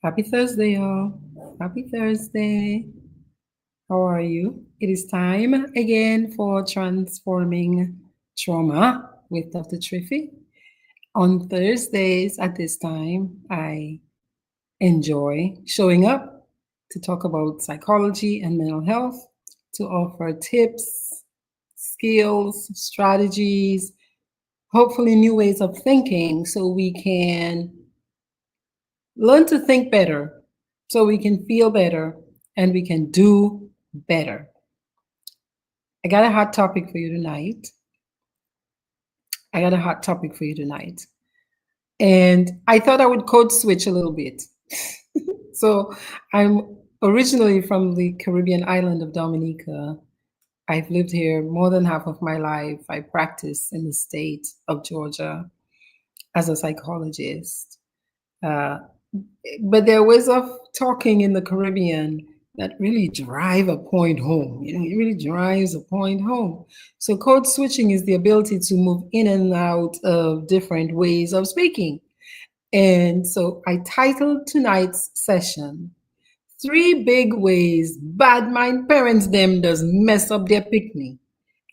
Happy Thursday, y'all. Happy Thursday. How are you? It is time again for Transforming Trauma with Dr. Triphi. On Thursdays at this time, I enjoy showing up to talk about psychology and mental health, to offer tips, skills, strategies, hopefully new ways of thinking so we can learn to think better, so we can feel better and we can do better. I got a hot topic for you tonight. And I thought I would code switch a little bit. So I'm originally from the Caribbean island of Dominica. I've lived here more than half of my life. I practice in the state of Georgia as a psychologist. Uh, but there are ways of talking in the Caribbean that really drive a point home. It really drives a point home. So code switching is the ability to move in and out of different ways of speaking. And so I titled tonight's session, 3 Big Ways Bad Mind Parents Them Does Mess Up Their Pikni.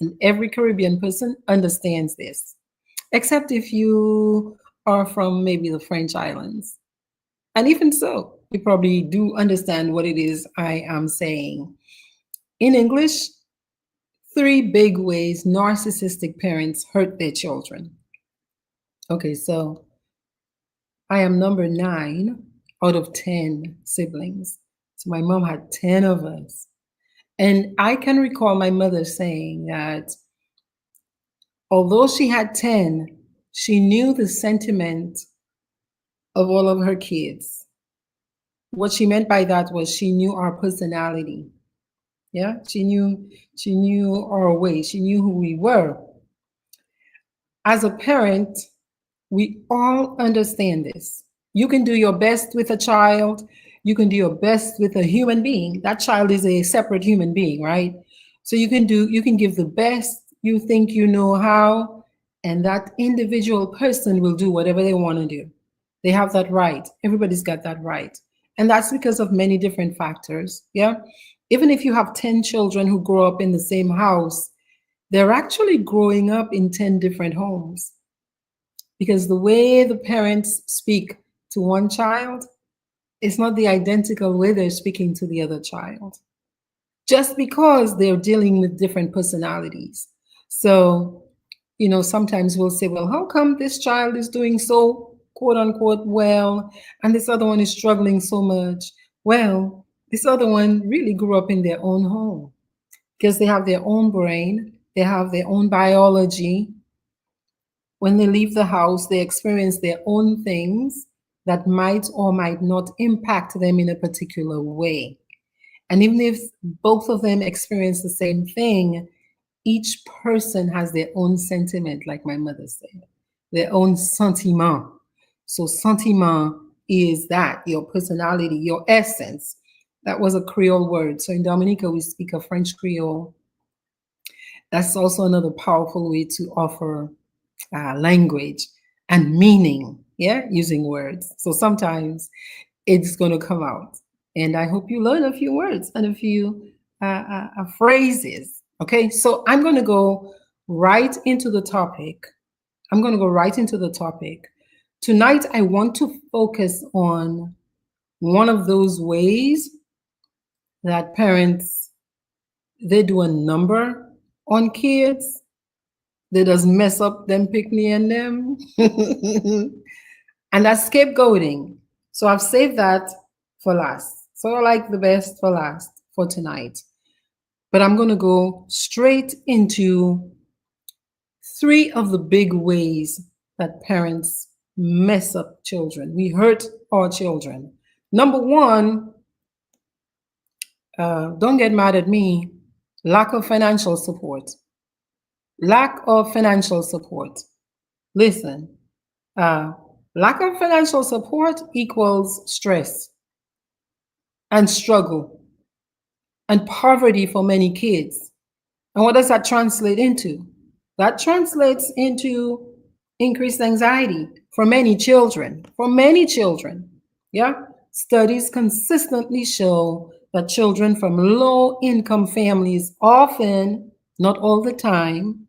And every Caribbean person understands this, except if you are from maybe the French islands. And even so, you probably do understand what it is I am saying. In English, 3 big ways narcissistic parents hurt their children. Okay, so I am number 9 out of 10 siblings. So my mom had 10 of us. And I can recall my mother saying that although she had 10, she knew the sentiment of all of her kids. What she meant by that was she knew our personality. Yeah, she knew our way. She knew who we were. As a parent, we all understand this. You can do your best with a child. You can do your best with a human being. That child is a separate human being, right? So you can give the best you think you know how, and that individual person will do whatever they want to do. They have that right. Everybody's got that right. And that's because of many different factors. Yeah. Even if you have 10 children who grow up in the same house, they're actually growing up in 10 different homes. Because the way the parents speak to one child is not the identical way they're speaking to the other child, just because they're dealing with different personalities. So, sometimes we'll say, well, how come this child is doing so quote unquote well, and this other one is struggling so much? Well, this other one really grew up in their own home because they have their own brain, they have their own biology. When they leave the house, they experience their own things that might or might not impact them in a particular way. And even if both of them experience the same thing, each person has their own sentiment, like my mother said, their own sentiment. So sentiment is that, your personality, your essence. That was a Creole word. So in Dominica, we speak a French Creole. That's also another powerful way to offer language and meaning, yeah, using words. So sometimes it's going to come out. And I hope you learn a few words and a few phrases. Okay, so I'm going to go right into the topic. Tonight, I want to focus on one of those ways that parents, they do a number on kids. They just mess up them Pikni and them. And that's scapegoating. So I've saved that for last. So I like the best for last for tonight. But I'm going to go straight into 3 of the big ways that parents mess up children. We hurt our children. Number 1, don't get mad at me, lack of financial support. Lack of financial support. Listen, lack of financial support equals stress and struggle and poverty for many kids. And what does that translate into? That translates into increased anxiety for many children. Yeah. studies consistently show that children from low-income families often, not all the time,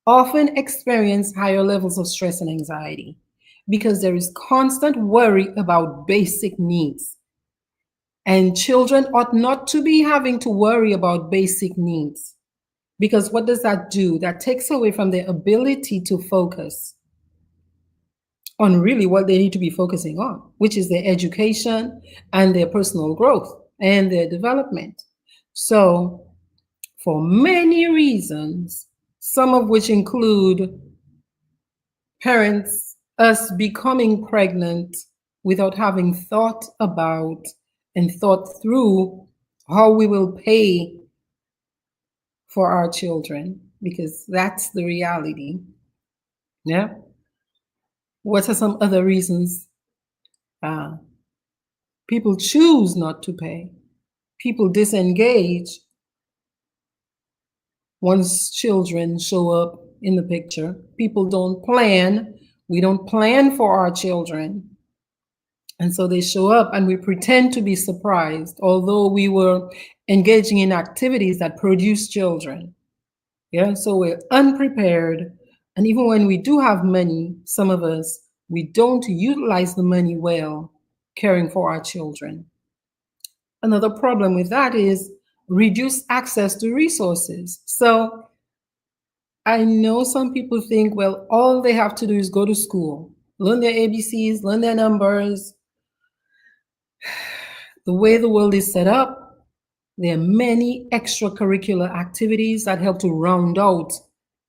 often experience higher levels of stress and anxiety because there is constant worry about basic needs. And children ought not to be having to worry about basic needs, because what does that do? That takes away from their ability to focus on really what they need to be focusing on, which is their education and their personal growth and their development. So, for many reasons, some of which include parents, us becoming pregnant without having thought about and thought through how we will pay for our children, because that's the reality. Yeah. What are some other reasons? People choose not to pay. People disengage once children show up in the picture. People don't plan. We don't plan for our children. And so they show up and we pretend to be surprised, although we were engaging in activities that produce children. Yeah, so we're unprepared. And even when we do have money, some of us, we don't utilize the money well, caring for our children. Another problem with that is reduced access to resources. So I know some people think, well, all they have to do is go to school, learn their ABCs, learn their numbers. The way the world is set up, there are many extracurricular activities that help to round out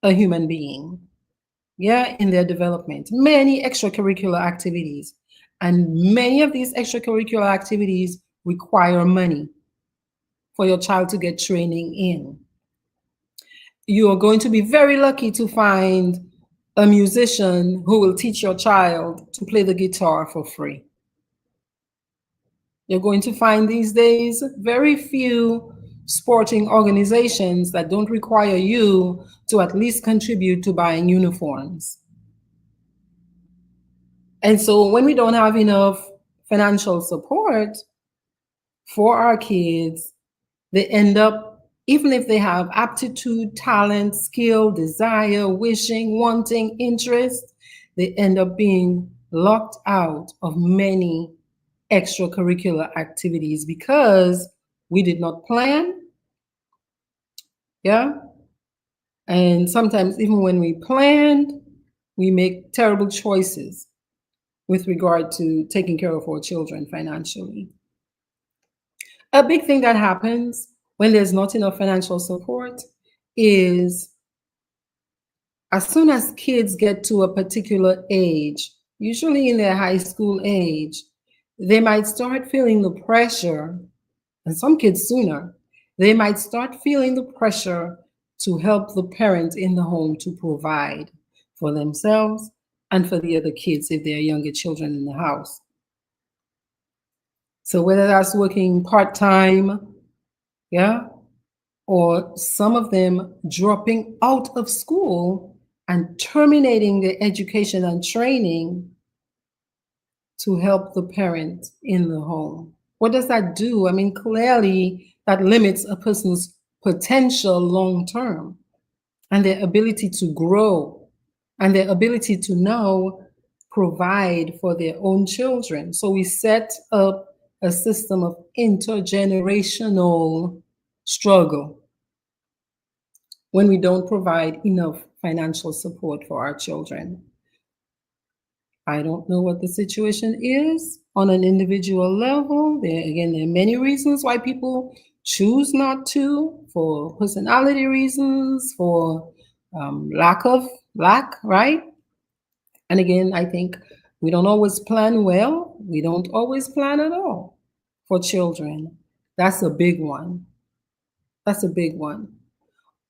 a human being, yeah, in their development. Many extracurricular activities. And many of these extracurricular activities require money for your child to get training in. You are going to be very lucky to find a musician who will teach your child to play the guitar for free. You're going to find these days very few sporting organizations that don't require you to at least contribute to buying uniforms. And so when we don't have enough financial support for our kids, they end up, even if they have aptitude, talent, skill, desire, wishing, wanting, interest, they end up being locked out of many extracurricular activities because we did not plan. Yeah. And sometimes even when we planned, we make terrible choices with regard to taking care of our children financially. A big thing that happens when there's not enough financial support is as soon as kids get to a particular age, usually in their high school age, they might start feeling the pressure, and some kids sooner, they might start feeling the pressure to help the parent in the home to provide for themselves and for the other kids if there are younger children in the house. So whether that's working part-time, yeah, or some of them dropping out of school and terminating their education and training to help the parent in the home. What does that do? I mean, clearly that limits a person's potential long term and their ability to grow and their ability to now provide for their own children. So we set up a system of intergenerational struggle when we don't provide enough financial support for our children. I don't know what the situation is on an individual level. There are many reasons why people choose not to, for personality reasons, for lack, right? And again, I think we don't always plan well. We don't always plan at all for children. That's a big one. That's a big one.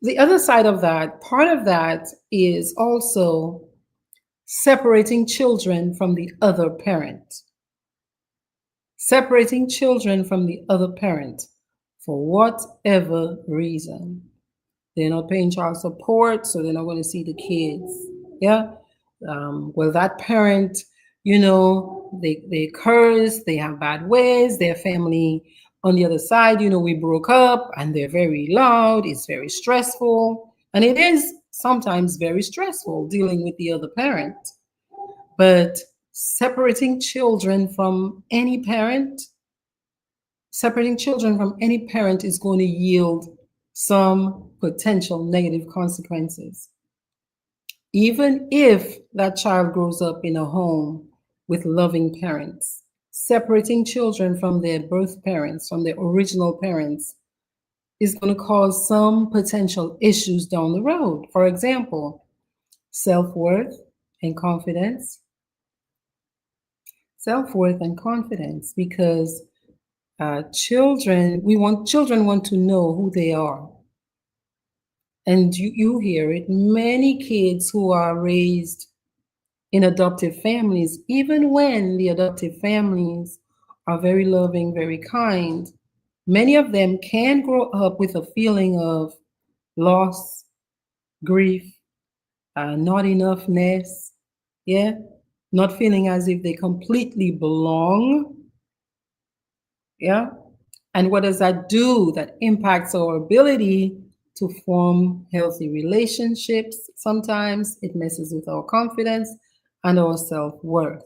The other side of that, part of that is also separating children from the other parent. Separating children from the other parent for whatever reason. They're not paying child support, so they're not going to see the kids. Yeah. Well, that parent They curse, they have bad ways, their family on the other side, we broke up and they're very loud, it's very stressful. And it is sometimes very stressful dealing with the other parent. But separating children from any parent is going to yield some potential negative consequences. Even if that child grows up in a home with loving parents, separating children from their birth parents, from their original parents, is going to cause some potential issues down the road. For example, self-worth and confidence. Self-worth and confidence, because children want to know who they are. And you hear it, many kids who are raised in adoptive families, even when the adoptive families are very loving, very kind, many of them can grow up with a feeling of loss, grief, not enoughness, yeah, not feeling as if they completely belong, yeah. And what does that do? That impacts our ability to form healthy relationships. Sometimes it messes with our confidence and our self-worth.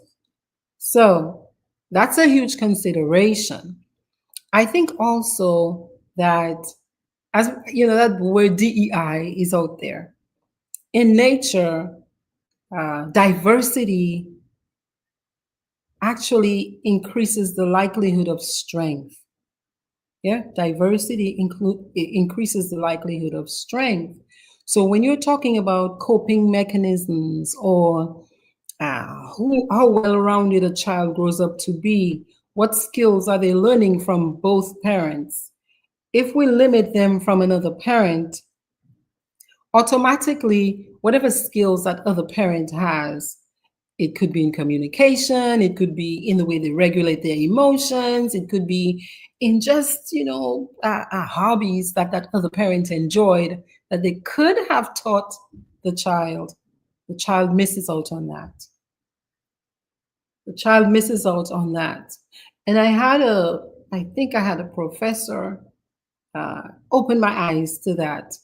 So that's a huge consideration. I think also that, as you know, that word DEI is out there. In nature, diversity actually increases the likelihood of strength. Yeah, diversity increases the likelihood of strength. So when you're talking about coping mechanisms or how well-rounded a child grows up to be, what skills are they learning from both parents? If we limit them from another parent, automatically, whatever skills that other parent has, it could be in communication, it could be in the way they regulate their emotions, it could be in just, hobbies that that other parent enjoyed that they could have taught the child. The child misses out on that. The child misses out on that. And I think I had a professor open my eyes to that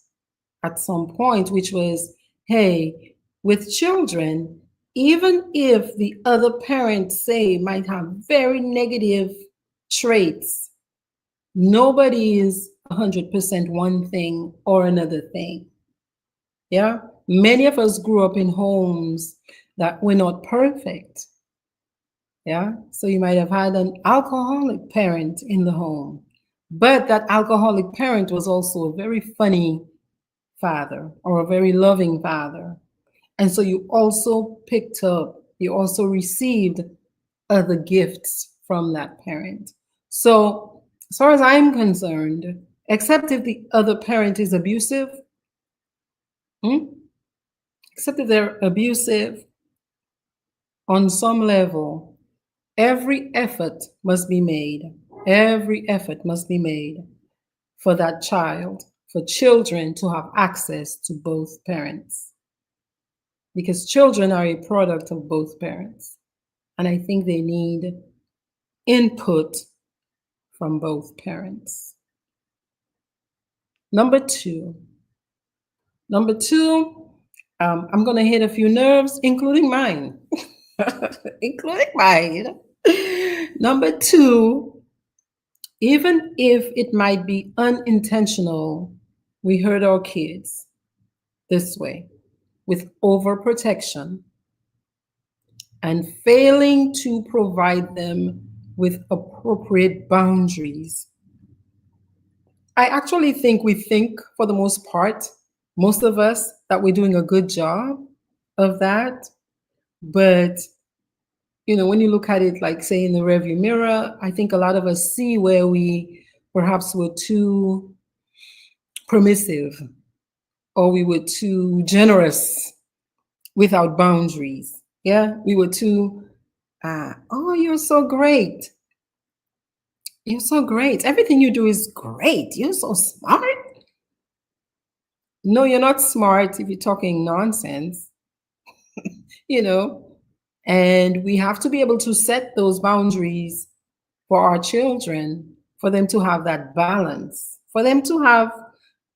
at some point, which was, hey, with children, even if the other parent, say, might have very negative traits, nobody is 100% one thing or another thing. Yeah. Many of us grew up in homes that were not perfect. Yeah. So you might have had an alcoholic parent in the home, but that alcoholic parent was also a very funny father or a very loving father. And so you also received other gifts from that parent. So, as far as I'm concerned, except if the other parent is abusive, hmm, except if they're abusive on some level, every effort must be made. Every effort must be made for that child, for children to have access to both parents. Because children are a product of both parents. And I think they need input from both parents. Number two, I'm going to hit a few nerves, including mine. Including mine. Number two, even if it might be unintentional, we hurt our kids this way with overprotection and failing to provide them with appropriate boundaries. I actually think we think, for the most part, most of us, that we're doing a good job of that. But, when you look at it, like, say, in the rearview mirror, I think a lot of us see where we perhaps were too permissive or we were too generous without boundaries. Yeah, we were too, oh, you're so great. You're so great. Everything you do is great. You're so smart. No, you're not smart if you're talking nonsense. You know, And we have to be able to set those boundaries for our children, for them to have that balance, for them to have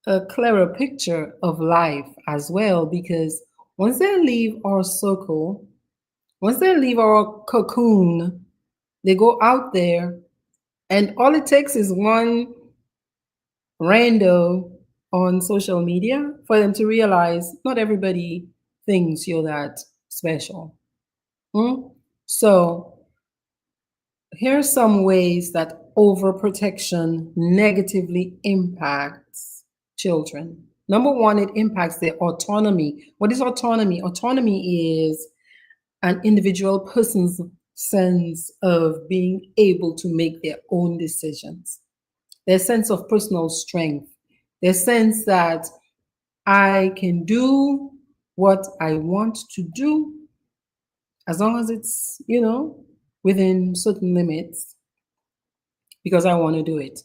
a clearer picture of life as well. Because once they leave our circle, once they leave our cocoon, they go out there, and all it takes is one rando on social media for them to realize not everybody thinks you're that special. Hmm? So here are some ways that overprotection negatively impacts children. Number one, it impacts their autonomy. What is autonomy? Autonomy is an individual person's sense of being able to make their own decisions, their sense of personal strength, their sense that I can do what I want to do as long as it's, within certain limits because I want to do it.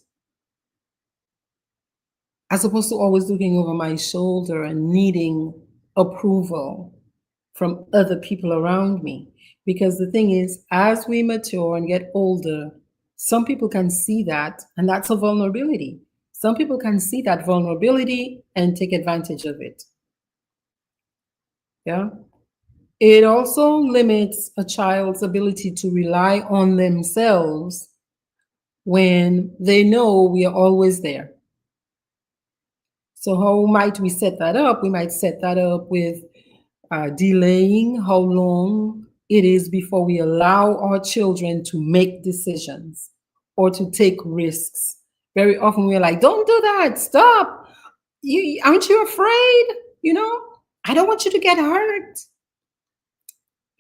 As opposed to always looking over my shoulder and needing approval from other people around me. Because the thing is, as we mature and get older, some people can see that, and that's a vulnerability. Some people can see that vulnerability and take advantage of it. Yeah. It also limits a child's ability to rely on themselves when they know we are always there. So, how might we set that up? We might set that up with delaying how long it is before we allow our children to make decisions or to take risks. Very often we're like, don't do that, stop. Aren't you afraid? I don't want you to get hurt.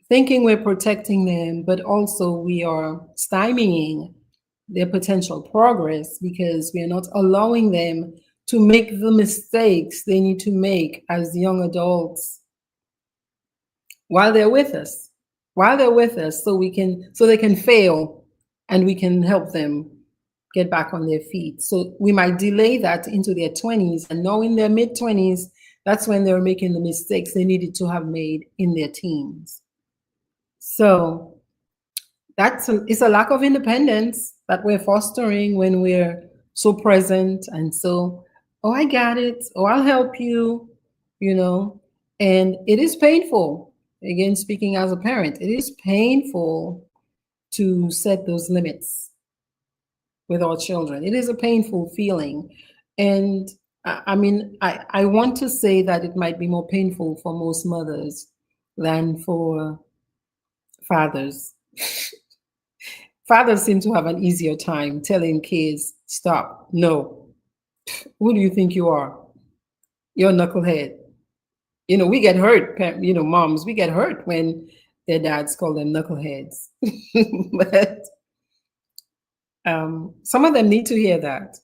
Thinking we're protecting them, but also we are stymieing their potential progress because we are not allowing them to make the mistakes they need to make as young adults while they're with us, so they can fail and we can help them get back on their feet. So we might delay that into their 20s, and now in their mid-20s, that's when they're making the mistakes they needed to have made in their teens. So it's a lack of independence that we're fostering when we're so present and so, oh, I got it, oh, I'll help you, and it is painful. Again, speaking as a parent, it is painful to set those limits with our children. It is a painful feeling. And I want to say that it might be more painful for most mothers than for fathers. Fathers seem to have an easier time telling kids, stop, no. Who do you think you are? You're a knucklehead. We get hurt, moms, we get hurt when their dads call them knuckleheads. But some of them need to hear that.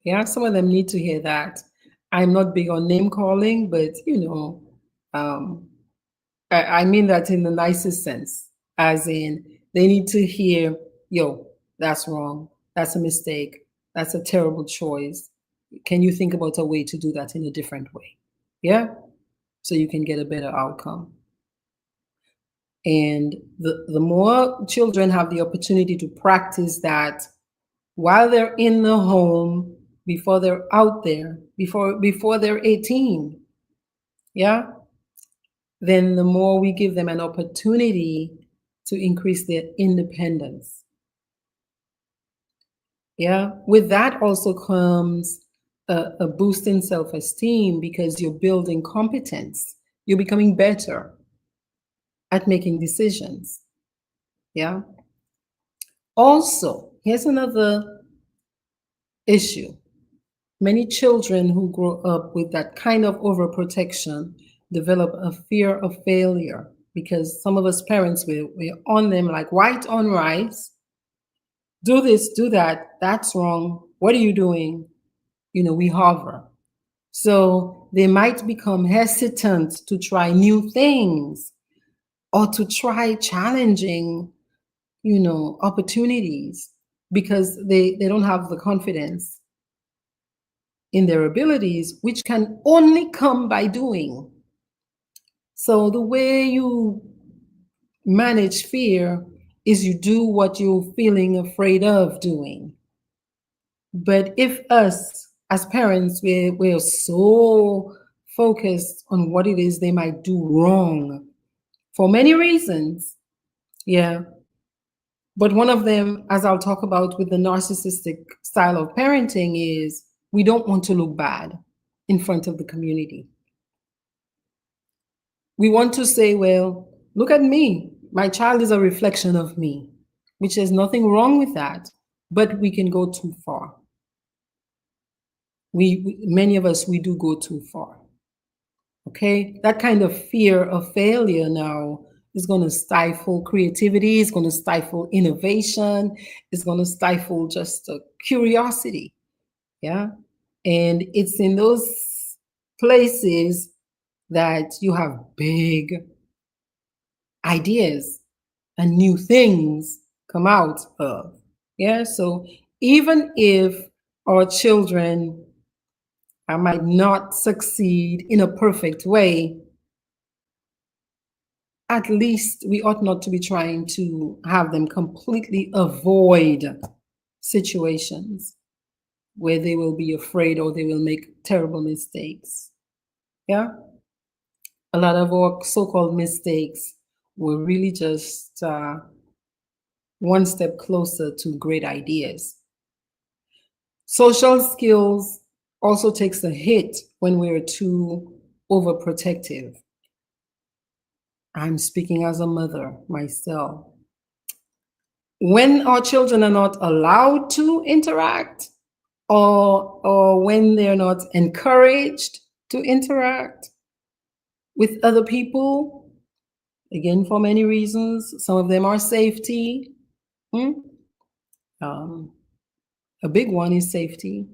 Yeah, some of them need to hear that. I'm not big on name calling, but I mean that in the nicest sense, as in they need to hear, yo, that's wrong. That's a mistake. That's a terrible choice. Can you think about a way to do that in a different way? Yeah. So you can get a better outcome. And the more children have the opportunity to practice that while they're in the home, before they're out there, before they're 18, yeah, then the more we give them an opportunity to increase their independence. Yeah, with that also comes a boost in self-esteem because you're building competence. You're becoming better at making decisions. Yeah. Also, here's another issue. Many children who grow up with that kind of overprotection develop a fear of failure because some of us parents, we're on them like white on rice. Do this, do that. That's wrong. What are you doing? We hover. So they might become hesitant to try new things or to try challenging, opportunities because they don't have the confidence in their abilities, which can only come by doing. So the way you manage fear is you do what you're feeling afraid of doing. But if us as parents, we're so focused on what it is they might do wrong for many reasons, yeah. But one of them, as I'll talk about with the narcissistic style of parenting, is we don't want to look bad in front of the community. We want to say, well, look at me. My child is a reflection of me, which there's nothing wrong with that, but we can go too far. Many of us, we do go too far. Okay, that kind of fear of failure now is going to stifle creativity, it's going to stifle innovation, it's going to stifle just curiosity. Yeah, and it's in those places that you have big ideas and new things come out of. Yeah, so even if our children might not succeed in a perfect way, at least we ought not to be trying to have them completely avoid situations where they will be afraid or they will make terrible mistakes. Yeah, a lot of our so-called mistakes were really just one step closer to great ideas. Social skills also takes a hit when we're too overprotective. I'm speaking as a mother myself. When our children are not allowed to interact, or when they're not encouraged to interact with other people, again, for many reasons, some of them are safety. A big one is safety.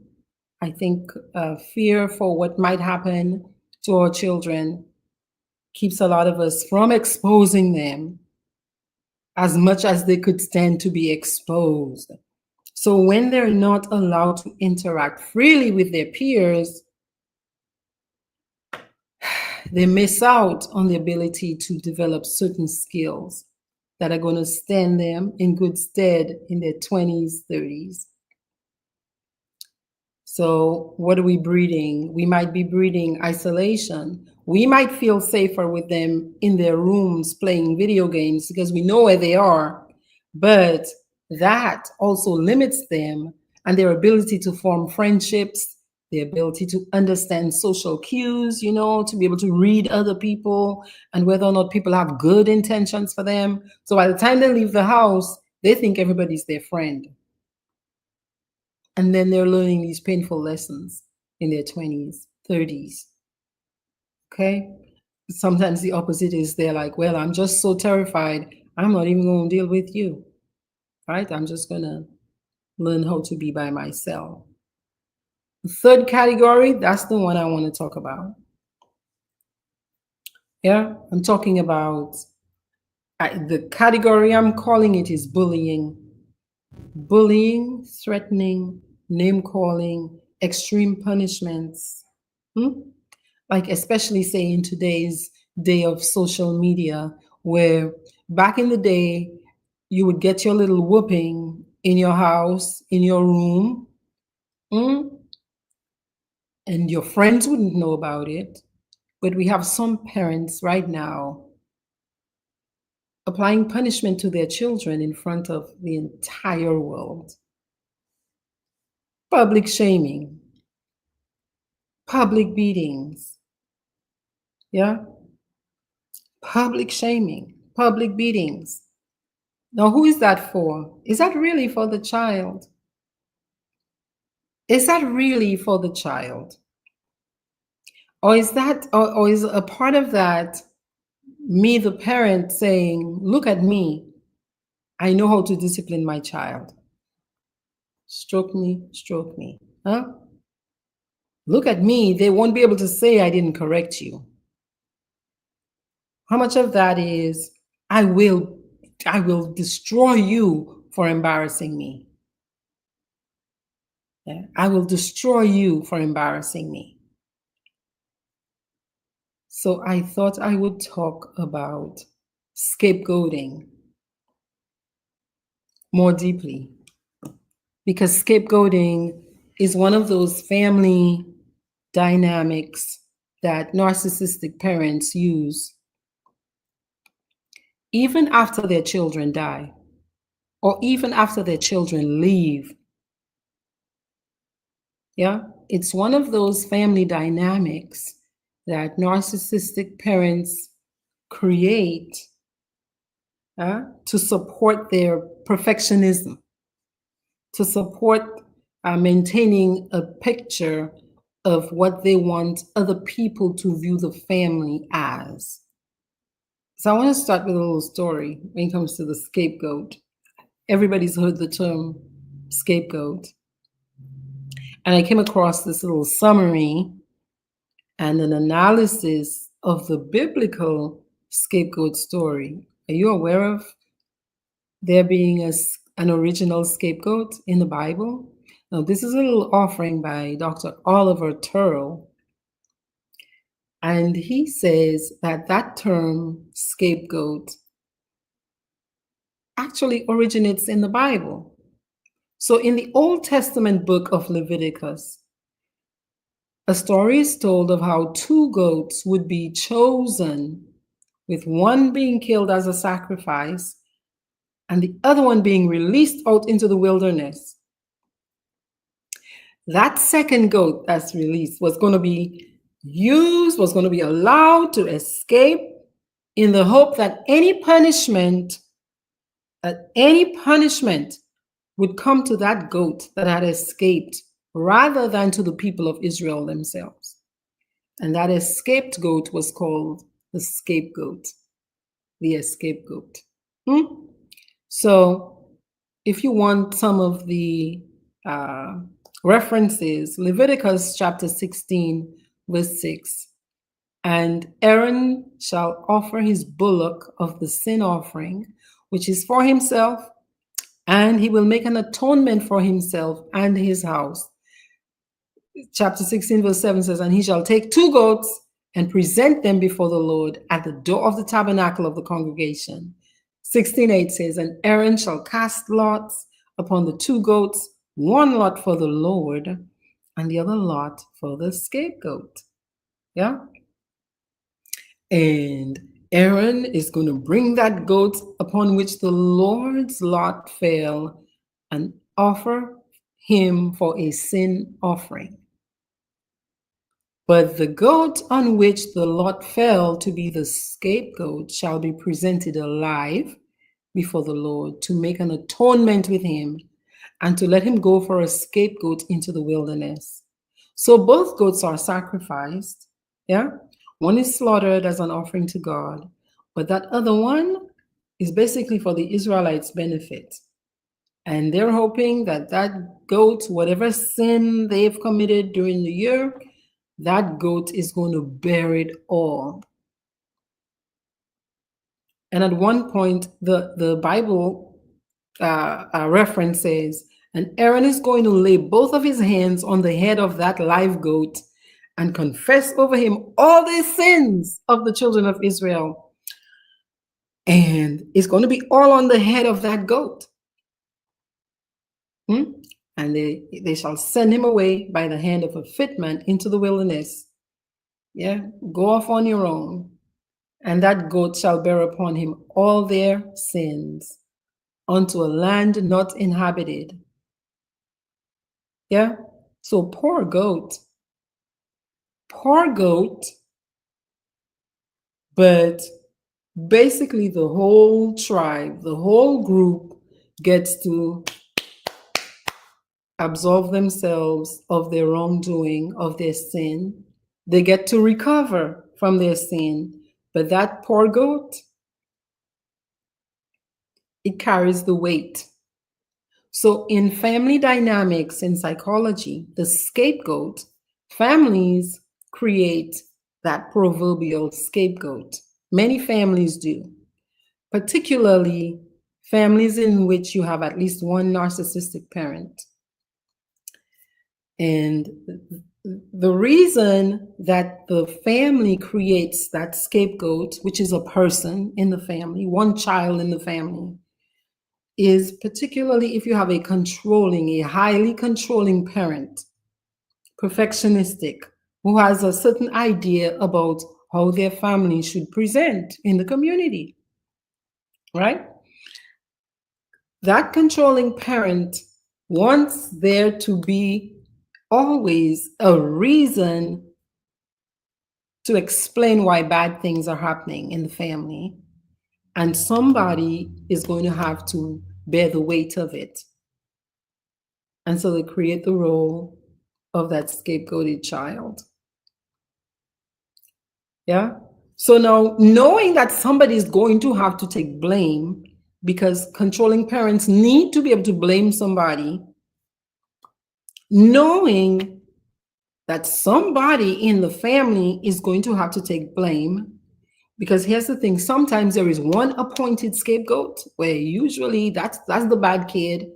I think fear for what might happen to our children keeps a lot of us from exposing them as much as they could stand to be exposed. So when they're not allowed to interact freely with their peers, they miss out on the ability to develop certain skills that are going to stand them in good stead in their 20s, 30s. So what are we breeding? We might be breeding isolation. We might feel safer with them in their rooms playing video games because we know where they are, but that also limits them and their ability to form friendships, the ability to understand social cues, to be able to read other people and whether or not people have good intentions for them. So by the time they leave the house, they think everybody's their friend. And then they're learning these painful lessons in their 20s, 30s. Okay? Sometimes the opposite is they're like, well, I'm just so terrified, I'm not even going to deal with you. Right? I'm just going to learn how to be by myself. The third category, that's the one I want to talk about. Yeah? I'm talking about the category I'm calling it is bullying. Bullying, threatening, name calling, extreme punishments. Like especially say in today's day of social media, where back in the day, you would get your little whooping in your house, in your room, and your friends wouldn't know about it. But we have some parents right now applying punishment to their children in front of the entire world. Public shaming, public beatings, yeah? Public shaming, public beatings. Now, who is that for? Is that really for the child? Is that really for the child? Or is that, or is a part of that me, the parent, saying, look at me, I know how to discipline my child. Stroke me, huh? Look at me, they won't be able to say I didn't correct you. How much of that is, I will destroy you for embarrassing me. Yeah? I will destroy you for embarrassing me. So I thought I would talk about scapegoating more deeply, because scapegoating is one of those family dynamics that narcissistic parents use even after their children die, or even after their children leave. Yeah, it's one of those family dynamics that narcissistic parents create to support their perfectionism, to support maintaining a picture of what they want other people to view the family as. So I want to start with a little story when it comes to the scapegoat. Everybody's heard the term scapegoat. And I came across this little summary and an analysis of the biblical scapegoat story. Are you aware of there being an original scapegoat in the Bible? Now, this is a little offering by Dr. Oliver Turrell. And he says that that term scapegoat actually originates in the Bible. So in the Old Testament book of Leviticus, a story is told of how two goats would be chosen, with one being killed as a sacrifice and the other one being released out into the wilderness. That second goat that's released was going to be used, was going to be allowed to escape in the hope that any punishment would come to that goat that had escaped rather than to the people of Israel themselves. And that escaped goat was called the scapegoat, the scapegoat. So if you want some of the references, Leviticus chapter 16, verse 6, and Aaron shall offer his bullock of the sin offering, which is for himself, and he will make an atonement for himself and his house. Chapter 16, verse 7 says, and he shall take two goats and present them before the Lord at the door of the tabernacle of the congregation. 16:8 says, and Aaron shall cast lots upon the two goats, one lot for the Lord and the other lot for the scapegoat. Yeah. And Aaron is going to bring that goat upon which the Lord's lot fell and offer him for a sin offering. But the goat on which the lot fell to be the scapegoat shall be presented alive before the Lord to make an atonement with him and to let him go for a scapegoat into the wilderness. So both goats are sacrificed. Yeah. One is slaughtered as an offering to God, but that other one is basically for the Israelites' benefit. And they're hoping that that goat, whatever sin they've committed during the year, that goat is going to bear it all. And at one point, the Bible reference says, and Aaron is going to lay both of his hands on the head of that live goat and confess over him all the sins of the children of Israel. And it's going to be all on the head of that goat. And they shall send him away by the hand of a fit man into the wilderness. Yeah, go off on your own. And that goat shall bear upon him all their sins unto a land not inhabited. Yeah, so poor goat. But basically the whole tribe, the whole group gets to absolve themselves of their wrongdoing, of their sin. They get to recover from their sin. But that poor goat, it carries the weight. So in family dynamics in psychology, the scapegoat, families create that proverbial scapegoat. Many families do, particularly families in which you have at least one narcissistic parent. And The reason that the family creates that scapegoat, which is a person in the family, one child in the family, is particularly if you have a highly controlling parent, perfectionistic, who has a certain idea about how their family should present in the community, right? That controlling parent wants there to be always a reason to explain why bad things are happening in the family, and somebody is going to have to bear the weight of it. And so they create the role of that scapegoated child. Yeah. So now, knowing that somebody is going to have to take blame, because controlling parents need to be able to blame somebody, knowing that somebody in the family is going to have to take blame. Because here's the thing, sometimes there is one appointed scapegoat where usually that's the bad kid.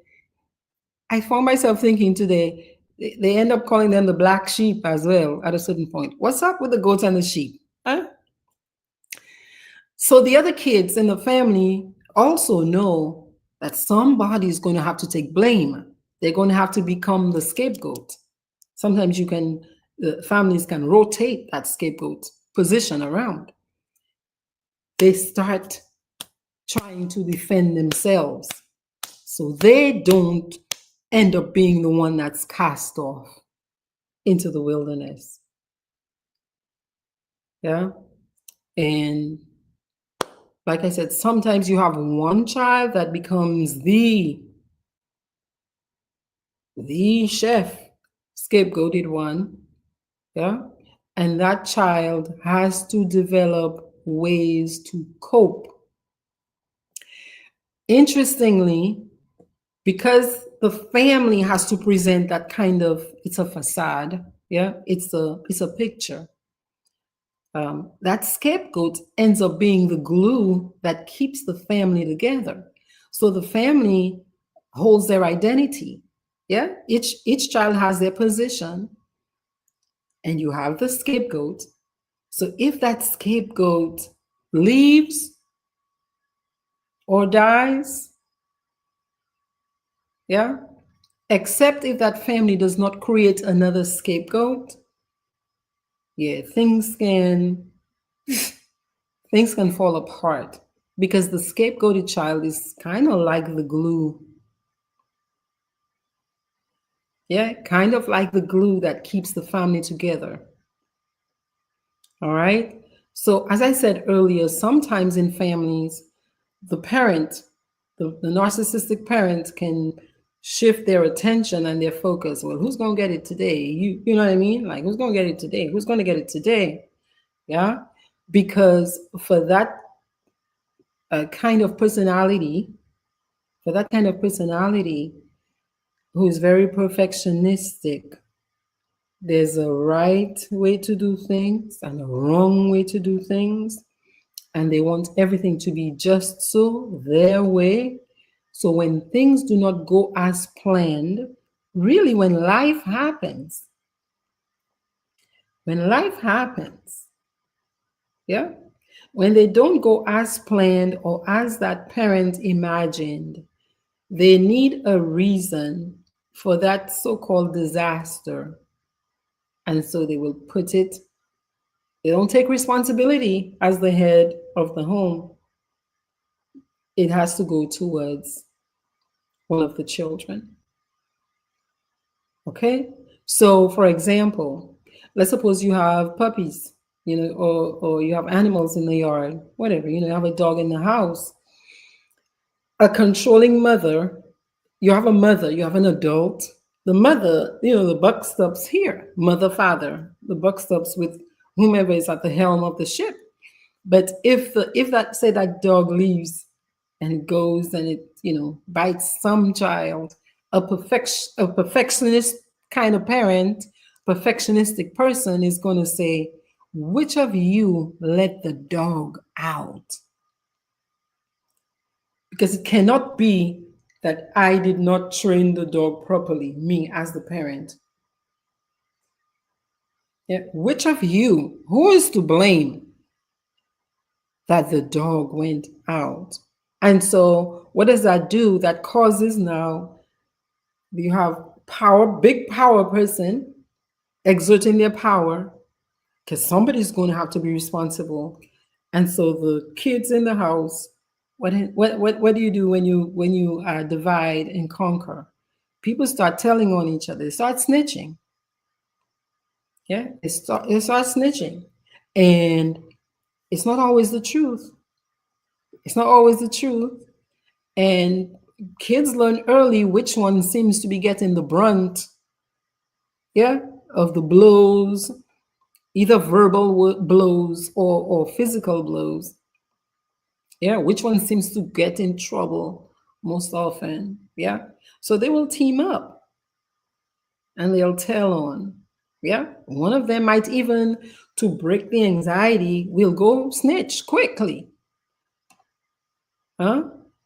I found myself thinking today, they end up calling them the black sheep as well at a certain point. What's up with the goats and the sheep? Huh? So the other kids in the family also know that somebody is going to have to take blame. They're going to have to become the scapegoat. Sometimes families can rotate that scapegoat position around. They start trying to defend themselves so they don't end up being the one that's cast off into the wilderness. Yeah. And like I said, sometimes you have one child that becomes the chef, scapegoated one. Yeah. And that child has to develop ways to cope. Interestingly, because the family has to present that kind of, it's a facade. Yeah. It's a picture. That scapegoat ends up being the glue that keeps the family together. So the family holds their identity. Yeah, each child has their position, and you have the scapegoat. So if that scapegoat leaves or dies, yeah, except if that family does not create another scapegoat, yeah, things can fall apart, because the scapegoated child is kind of like the glue. Yeah, kind of like the glue that keeps the family together. All right. So, as I said earlier, sometimes in families, the parent, the narcissistic parent, can shift their attention and their focus. Well, who's going to get it today? You know what I mean? Like, who's going to get it today? Who's going to get it today? Yeah. Because for that kind of personality, who is very perfectionistic, there's a right way to do things and a wrong way to do things. And they want everything to be just so their way. So when things do not go as planned, really when life happens, yeah, when they don't go as planned or as that parent imagined, they need a reason for that so-called disaster. And so they will put it, they don't take responsibility as the head of the home. It has to go towards one of the children. Okay? So, for example, let's suppose you have puppies, or you have animals in the yard, whatever, you have a dog in the house. A controlling mother, you have an adult. The mother, the buck stops here, mother, father. The buck stops with whomever is at the helm of the ship. But if that dog leaves and goes and it bites some child, a perfectionist kind of parent, perfectionistic person is going to say, which of you let the dog out? Because it cannot be that I did not train the dog properly, me as the parent. Yeah. Which of you, who is to blame that the dog went out? And so, what does that do? That causes now you have power, big power person exerting their power because somebody's going to have to be responsible. And so the kids in the house, what do you do when you divide and conquer? People start telling on each other. They start snitching. Yeah, they start snitching, and it's not always the truth. It's not always the truth, and kids learn early which one seems to be getting the brunt. Yeah, of the blows, either verbal blows or physical blows. Yeah, which one seems to get in trouble most often? Yeah, so they will team up and they'll tell on. Yeah, one of them might even, to break the anxiety, will go snitch quickly. Huh?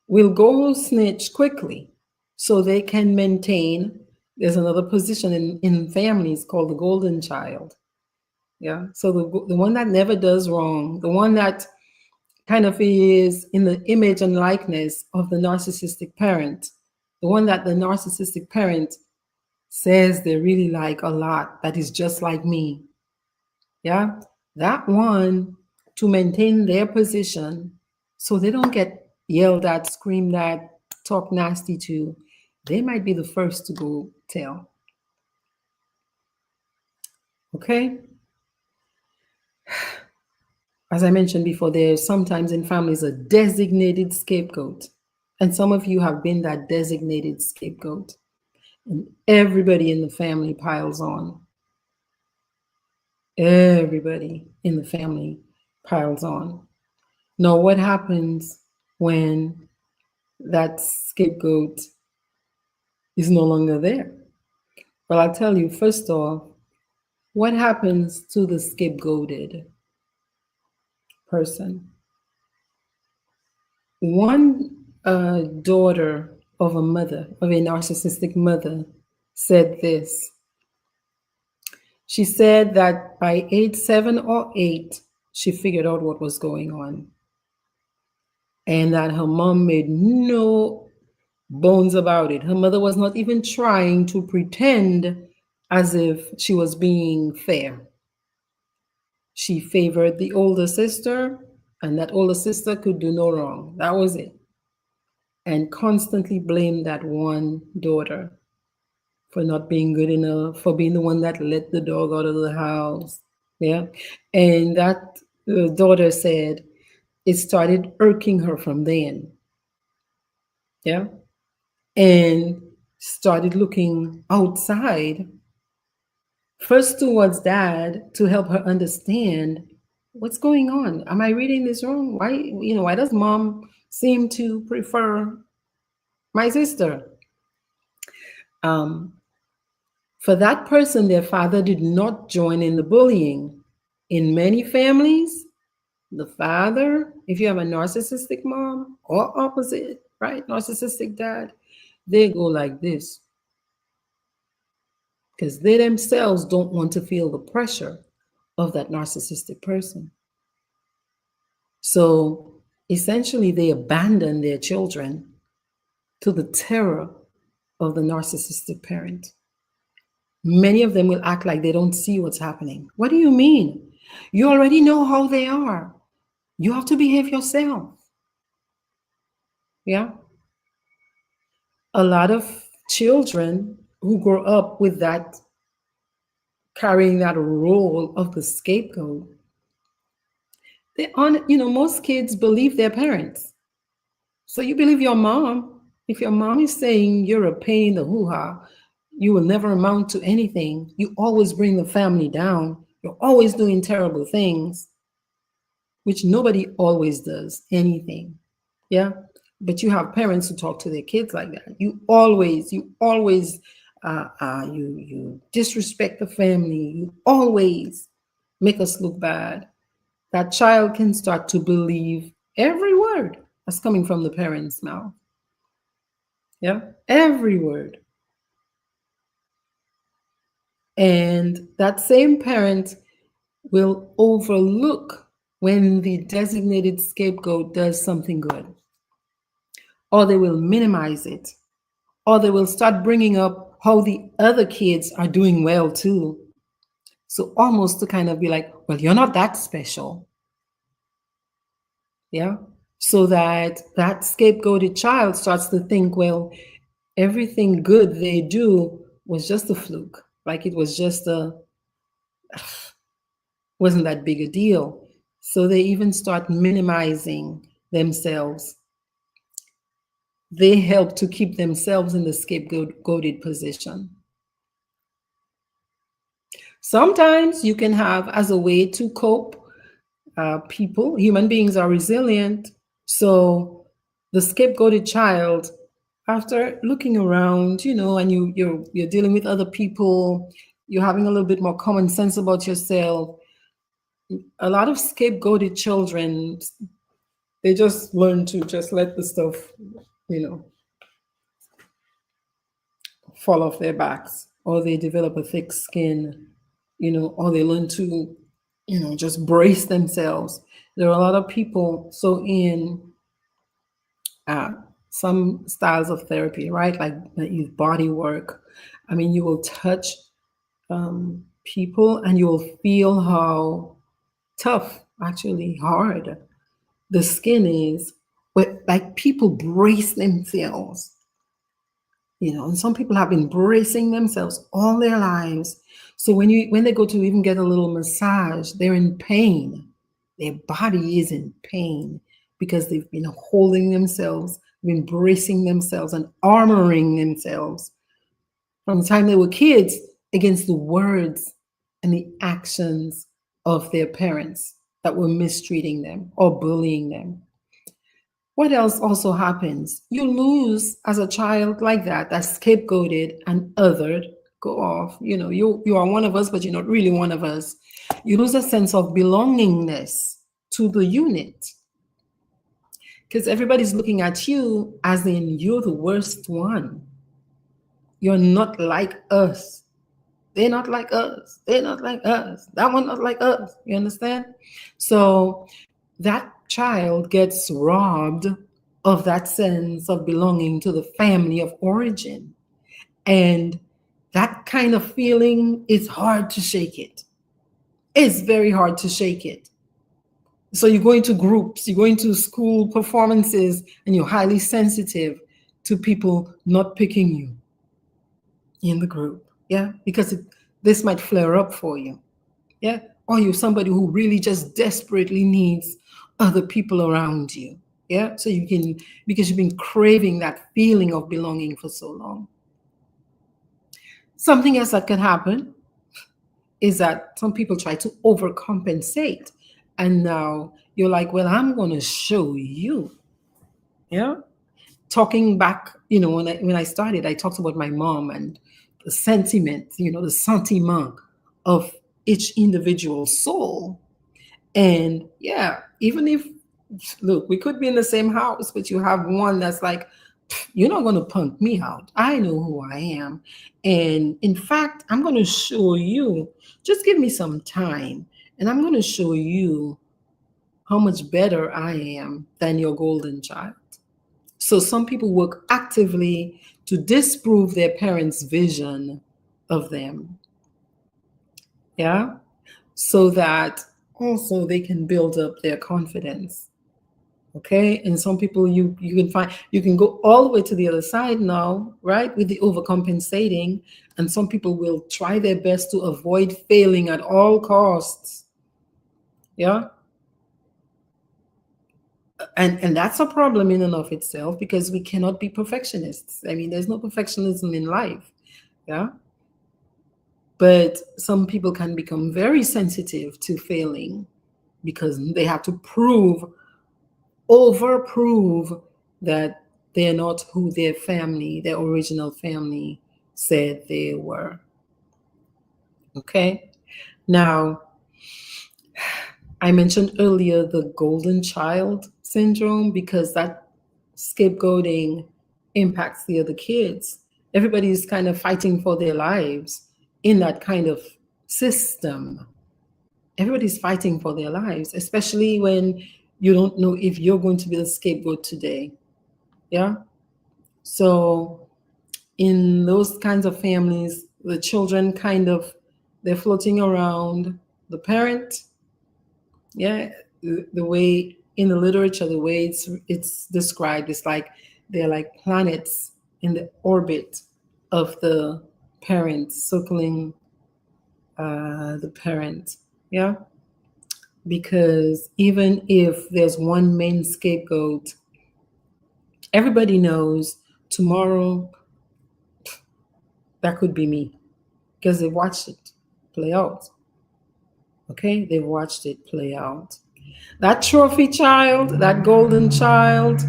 Will go snitch quickly so they can maintain. There's another position in families called the golden child. Yeah, so the one that never does wrong, the one that kind of is in the image and likeness of the narcissistic parent, the one that the narcissistic parent says they really like a lot, that is just like me. Yeah, that one, to maintain their position so they don't get yelled at, screamed at, talk nasty to, they might be the first to go tell. Okay? As I mentioned before, there's sometimes in families a designated scapegoat. And some of you have been that designated scapegoat. And everybody in the family piles on. Everybody in the family piles on. Now, what happens when that scapegoat is no longer there? Well, I'll tell you, first off, what happens to the scapegoated person? One daughter of a mother, of a narcissistic mother, said this. She said that by age 7 or 8, she figured out what was going on. And that her mom made no bones about it. Her mother was not even trying to pretend as if she was being fair. She favored the older sister, and that older sister could do no wrong. That was it. And constantly blamed that one daughter for not being good enough, for being the one that let the dog out of the house. Yeah. And that daughter said it started irking her from then. Yeah. And started looking outside, first towards dad, to help her understand what's going on. Am I reading this wrong? Why does mom seem to prefer my sister? For that person, their father did not join in the bullying. In many families, the father, if you have a narcissistic mom or opposite, right, narcissistic dad, they go like this because they themselves don't want to feel the pressure of that narcissistic person. So essentially, they abandon their children to the terror of the narcissistic parent. Many of them will act like they don't see what's happening. What do you mean? You already know how they are. You have to behave yourself. Yeah. A lot of children who grow up with that, carrying that role of the scapegoat, most kids believe their parents. So you believe your mom. If your mom is saying you're a pain in the hoo-ha, you will never amount to anything, you always bring the family down, you're always doing terrible things, which nobody always does anything. Yeah. But you have parents who talk to their kids like that. You always you disrespect the family. You always make us look bad. That child can start to believe every word that's coming from the parent's mouth. Yeah, every word. And that same parent will overlook when the designated scapegoat does something good, or they will minimize it, or they will start bringing up how the other kids are doing well too. So almost to kind of be like, well, you're not that special. Yeah. So that that scapegoated child starts to think, well, everything good they do was just a fluke. Like it was just a, wasn't that big a deal. So they even start minimizing themselves. They help to keep themselves in the scapegoated position. Sometimes you can have, as a way to cope, human beings are resilient. So the scapegoated child, after looking around, and you're dealing with other people, you're having a little bit more common sense about yourself. A lot of scapegoated children, they just learn to just let the stuff, you know, fall off their backs, or they develop a thick skin, or they learn to, just brace themselves. There are a lot of people, so in uh, some styles of therapy, right? Like use body work. I mean, you will touch people and you will feel how tough, actually hard the skin is. But like people brace themselves, and some people have been bracing themselves all their lives. So when they go to even get a little massage, they're in pain. Their body is in pain because they've been holding themselves, been bracing themselves and armoring themselves from the time they were kids against the words and the actions of their parents that were mistreating them or bullying them. What else also happens? You lose as a child like that's scapegoated and othered, go off. You are one of us, but you're not really one of us. You lose a sense of belongingness to the unit because everybody's looking at you as in you're the worst one. You're not like us. They're not like us. They're not like us. That one not like us. You understand? So that child gets robbed of that sense of belonging to the family of origin. And that kind of feeling is hard to shake it. It's very hard to shake it. So you go into groups, you go into school performances, and you're highly sensitive to people not picking you in the group. Yeah, because this might flare up for you. Yeah, or you're somebody who really just desperately needs other people around you. Yeah, so you can, because you've been craving that feeling of belonging for so long. Something else that can happen is that some people try to overcompensate, and now you're like, well, I'm going to show you. Yeah, talking back, when I started, I talked about my mom and the sentiment, the sentiment of each individual soul. And yeah, even if, look, we could be in the same house, but you have one that's like, you're not going to punk me out. I know who I am. And in fact, I'm going to show you, just give me some time, and I'm going to show you how much better I am than your golden child. So some people work actively to disprove their parents' vision of them. Yeah. So that also they can build up their confidence. Okay. And some people you can go all the way to the other side now, right? With the overcompensating. And some people will try their best to avoid failing at all costs. Yeah. And that's a problem in and of itself, because we cannot be perfectionists. I mean, there's no perfectionism in life. Yeah. But some people can become very sensitive to failing because they have to overprove that they're not who their original family said they were. Okay. Now, I mentioned earlier the golden child syndrome, because that scapegoating impacts the other kids. Everybody's kind of fighting for their lives. in that kind of system, everybody's fighting for their lives, especially when you don't know if you're going to be the scapegoat today. Yeah. So in those kinds of families, the children they're floating around the parent. Yeah. The way in the literature, the way it's described, it's like they're like planets in the orbit of the parent, circling the parent. Yeah. Because even if there's one main scapegoat, everybody knows tomorrow that could be me because they've watched it play out. Okay, they've watched it play out. That trophy child, that golden child,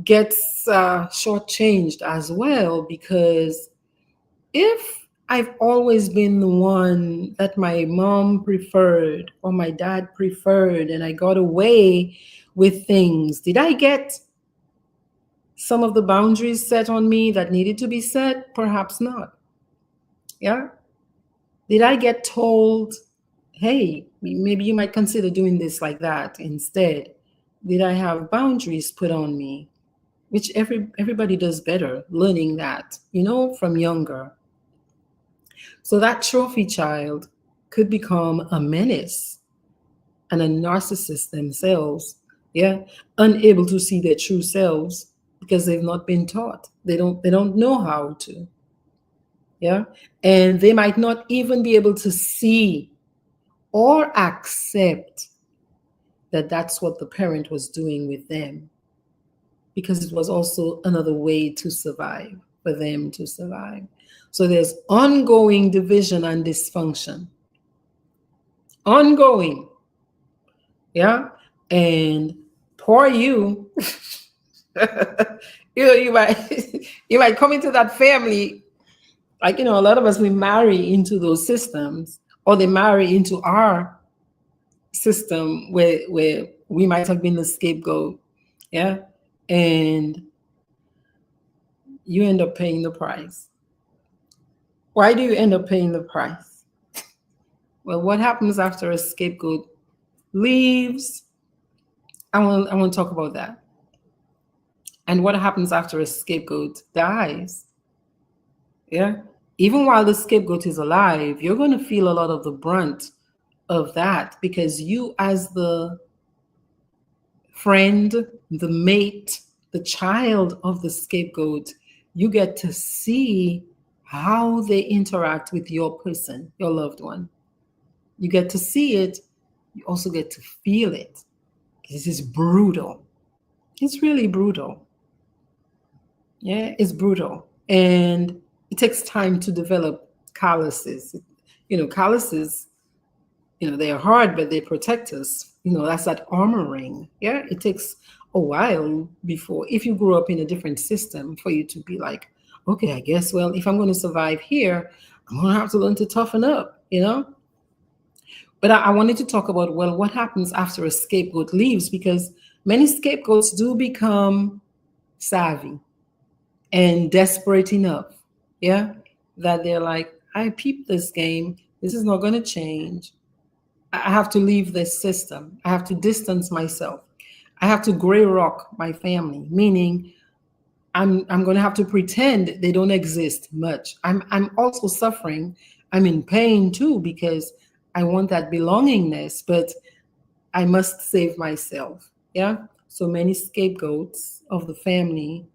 gets shortchanged as well, because if I've always been the one that my mom preferred or my dad preferred and I got away with things, did I get some of the boundaries set on me that needed to be set? Perhaps not. Yeah. Did I get told, hey, maybe you might consider doing this like that instead? Did I have boundaries put on me? Which everybody does better learning that, from younger. So that trophy child could become a menace and a narcissist themselves, yeah, unable to see their true selves because they've not been taught. They don't know how to. Yeah. And they might not even be able to see or accept that that's what the parent was doing with them, because it was also another way to survive, for them to survive. So there's ongoing division and dysfunction. Ongoing. Yeah. And poor you, you might you might come into that family, like, a lot of us, we marry into those systems, or they marry into our system where we might have been the scapegoat. Yeah. And you end up paying the price. Why do you end up paying the price? Well, what happens after a scapegoat leaves? I want to talk about that. And what happens after a scapegoat dies? Yeah. Even while the scapegoat is alive, you're going to feel a lot of the brunt of that, because you, as the friend, the mate, the child of the scapegoat, you get to see how they interact with your person, your loved one. You get to see it. You also get to feel it. This is brutal. It's really brutal. Yeah, it's brutal. And it takes time to develop calluses. Calluses, they are hard, but they protect us. That's that armoring. Yeah, it takes a while before, if you grew up in a different system, for you to be like, okay, I guess, well, if I'm going to survive here, I'm going to have to learn to toughen up, But I wanted to talk about, well, what happens after a scapegoat leaves? Because many scapegoats do become savvy and desperate enough, yeah, that they're like, I peeped this game. This is not going to change. I have to leave this system. I have to distance myself. I have to gray rock my family, meaning I'm going to have to pretend they don't exist much. I'm also suffering. I'm in pain too, because I want that belongingness, but I must save myself. Yeah. So many scapegoats of the family,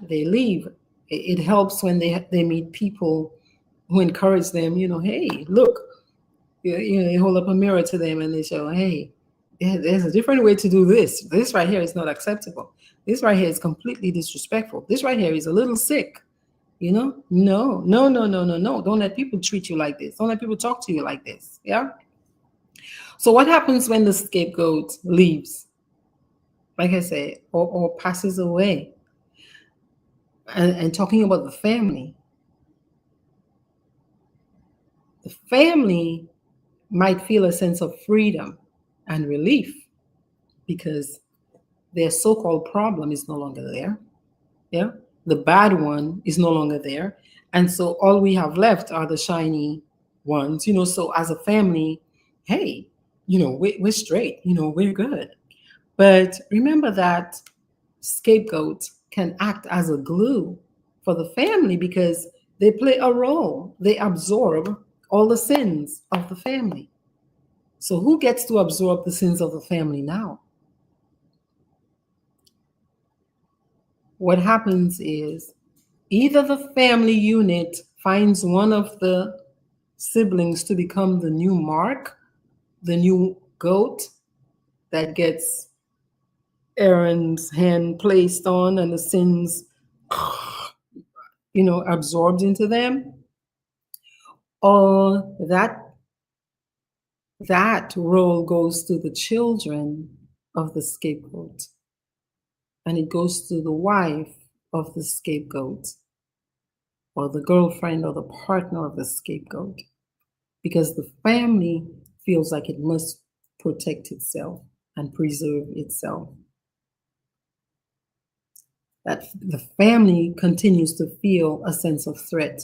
they leave. It helps when they meet people who encourage them, hey, look, they hold up a mirror to them and they show, hey, yeah, there's a different way to do this. This right here is not acceptable. This right here is completely disrespectful. This right here is a little sick. No. Don't let people treat you like this. Don't let people talk to you like this. Yeah. So what happens when the scapegoat leaves? Like I say, or passes away? And talking about the family might feel a sense of freedom and relief, because their so-called problem is no longer there. Yeah. The bad one is no longer there. And so all we have left are the shiny ones, So as a family, hey, we're straight, we're good. But remember that scapegoat can act as a glue for the family because they play a role. They absorb all the sins of the family. So who gets to absorb the sins of the family now? What happens is either the family unit finds one of the siblings to become the new mark, the new goat that gets Aaron's hand placed on and the sins, absorbed into them, or that role goes to the children of the scapegoat, and it goes to the wife of the scapegoat, or the girlfriend or the partner of the scapegoat, because the family feels like it must protect itself and preserve itself. That the family continues to feel a sense of threat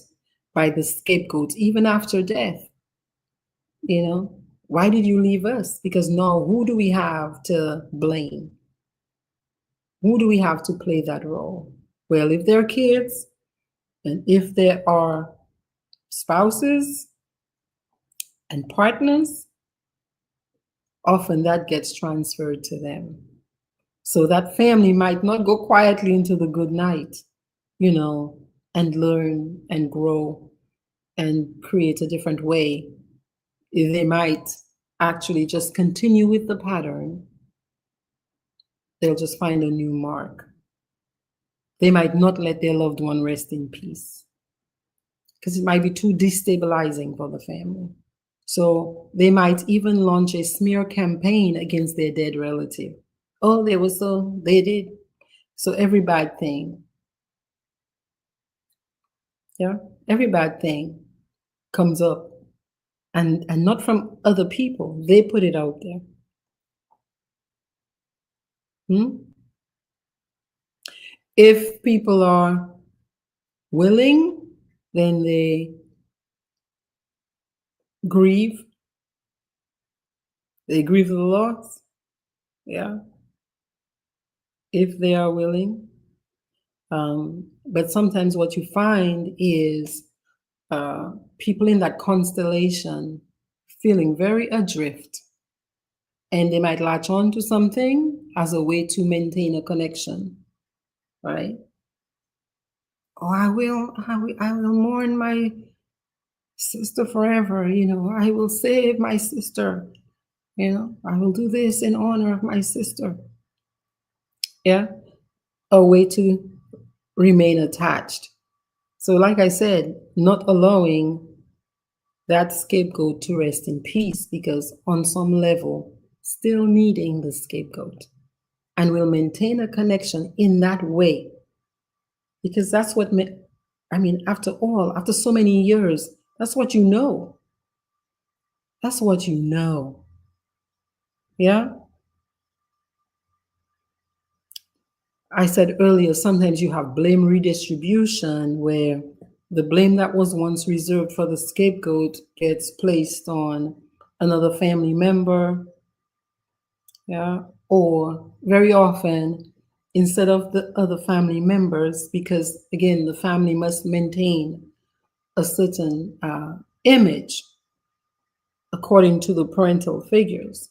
by the scapegoat even after death. Why did you leave us? Because now who do we have to blame? Who do we have to play that role? Well, if they're kids and if there are spouses and partners, often that gets transferred to them. So that family might not go quietly into the good night, and learn and grow and create a different way. They might actually just continue with the pattern. They'll just find a new mark. They might not let their loved one rest in peace because it might be too destabilizing for the family. So they might even launch a smear campaign against their dead relative. Oh, they did. So every bad thing, every bad thing comes up and not from other people. They put it out there. If people are willing, then they grieve. They grieve the loss. Yeah. If they are willing. But sometimes what you find is people in that constellation feeling very adrift, and they might latch on to something as a way to maintain a connection, right? Oh, I will mourn my sister forever. I will save my sister. I will do this in honor of my sister. Yeah, a way to remain attached. So, like I said, not allowing that scapegoat to rest in peace, because on some level, still needing the scapegoat, and will maintain a connection in that way, because that's what, after all, after so many years, that's what you know. That's what you know. Yeah. I said earlier, sometimes you have blame redistribution where the blame that was once reserved for the scapegoat gets placed on another family member. Yeah. Or very often, instead of the other family members, because again, the family must maintain a certain image according to the parental figures,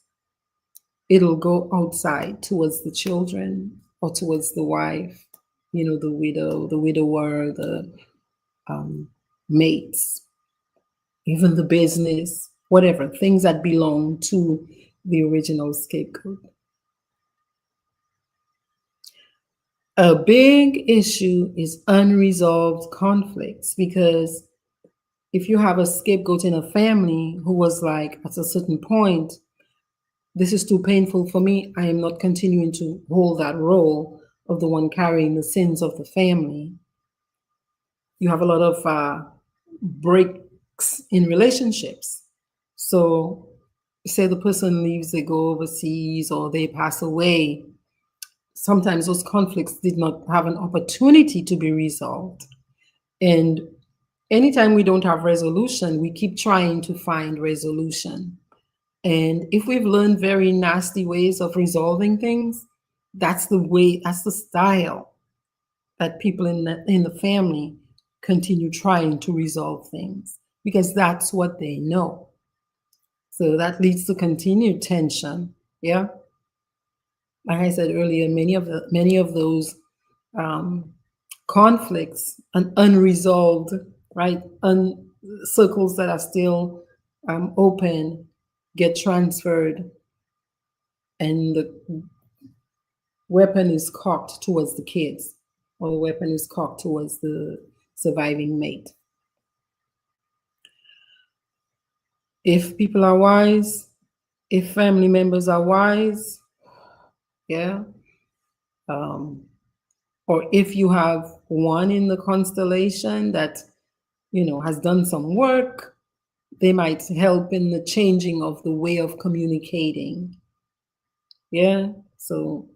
it'll go outside towards the children or towards the wife, the widow, the widower, the mates, even the business, whatever, things that belong to the original scapegoat. A big issue is unresolved conflicts, because if you have a scapegoat in a family who was like, at a certain point, this is too painful for me, I am not continuing to hold that role of the one carrying the sins of the family. You have a lot of breaks in relationships. So say the person leaves, they go overseas, or they pass away. Sometimes those conflicts did not have an opportunity to be resolved. And anytime we don't have resolution, we keep trying to find resolution. And if we've learned very nasty ways of resolving things, that's the way, that's the style that people in the family continue trying to resolve things, because that's what they know. So that leads to continued tension. Yeah. Like I said earlier, many of those conflicts and unresolved, right, circles that are still open get transferred, and the weapon is cocked towards the kids, or the weapon is cocked towards the surviving mate. If people are wise, if family members are wise, yeah, or if you have one in the constellation that, you know, has done some work, they might help in the changing of the way of communicating. Yeah. So,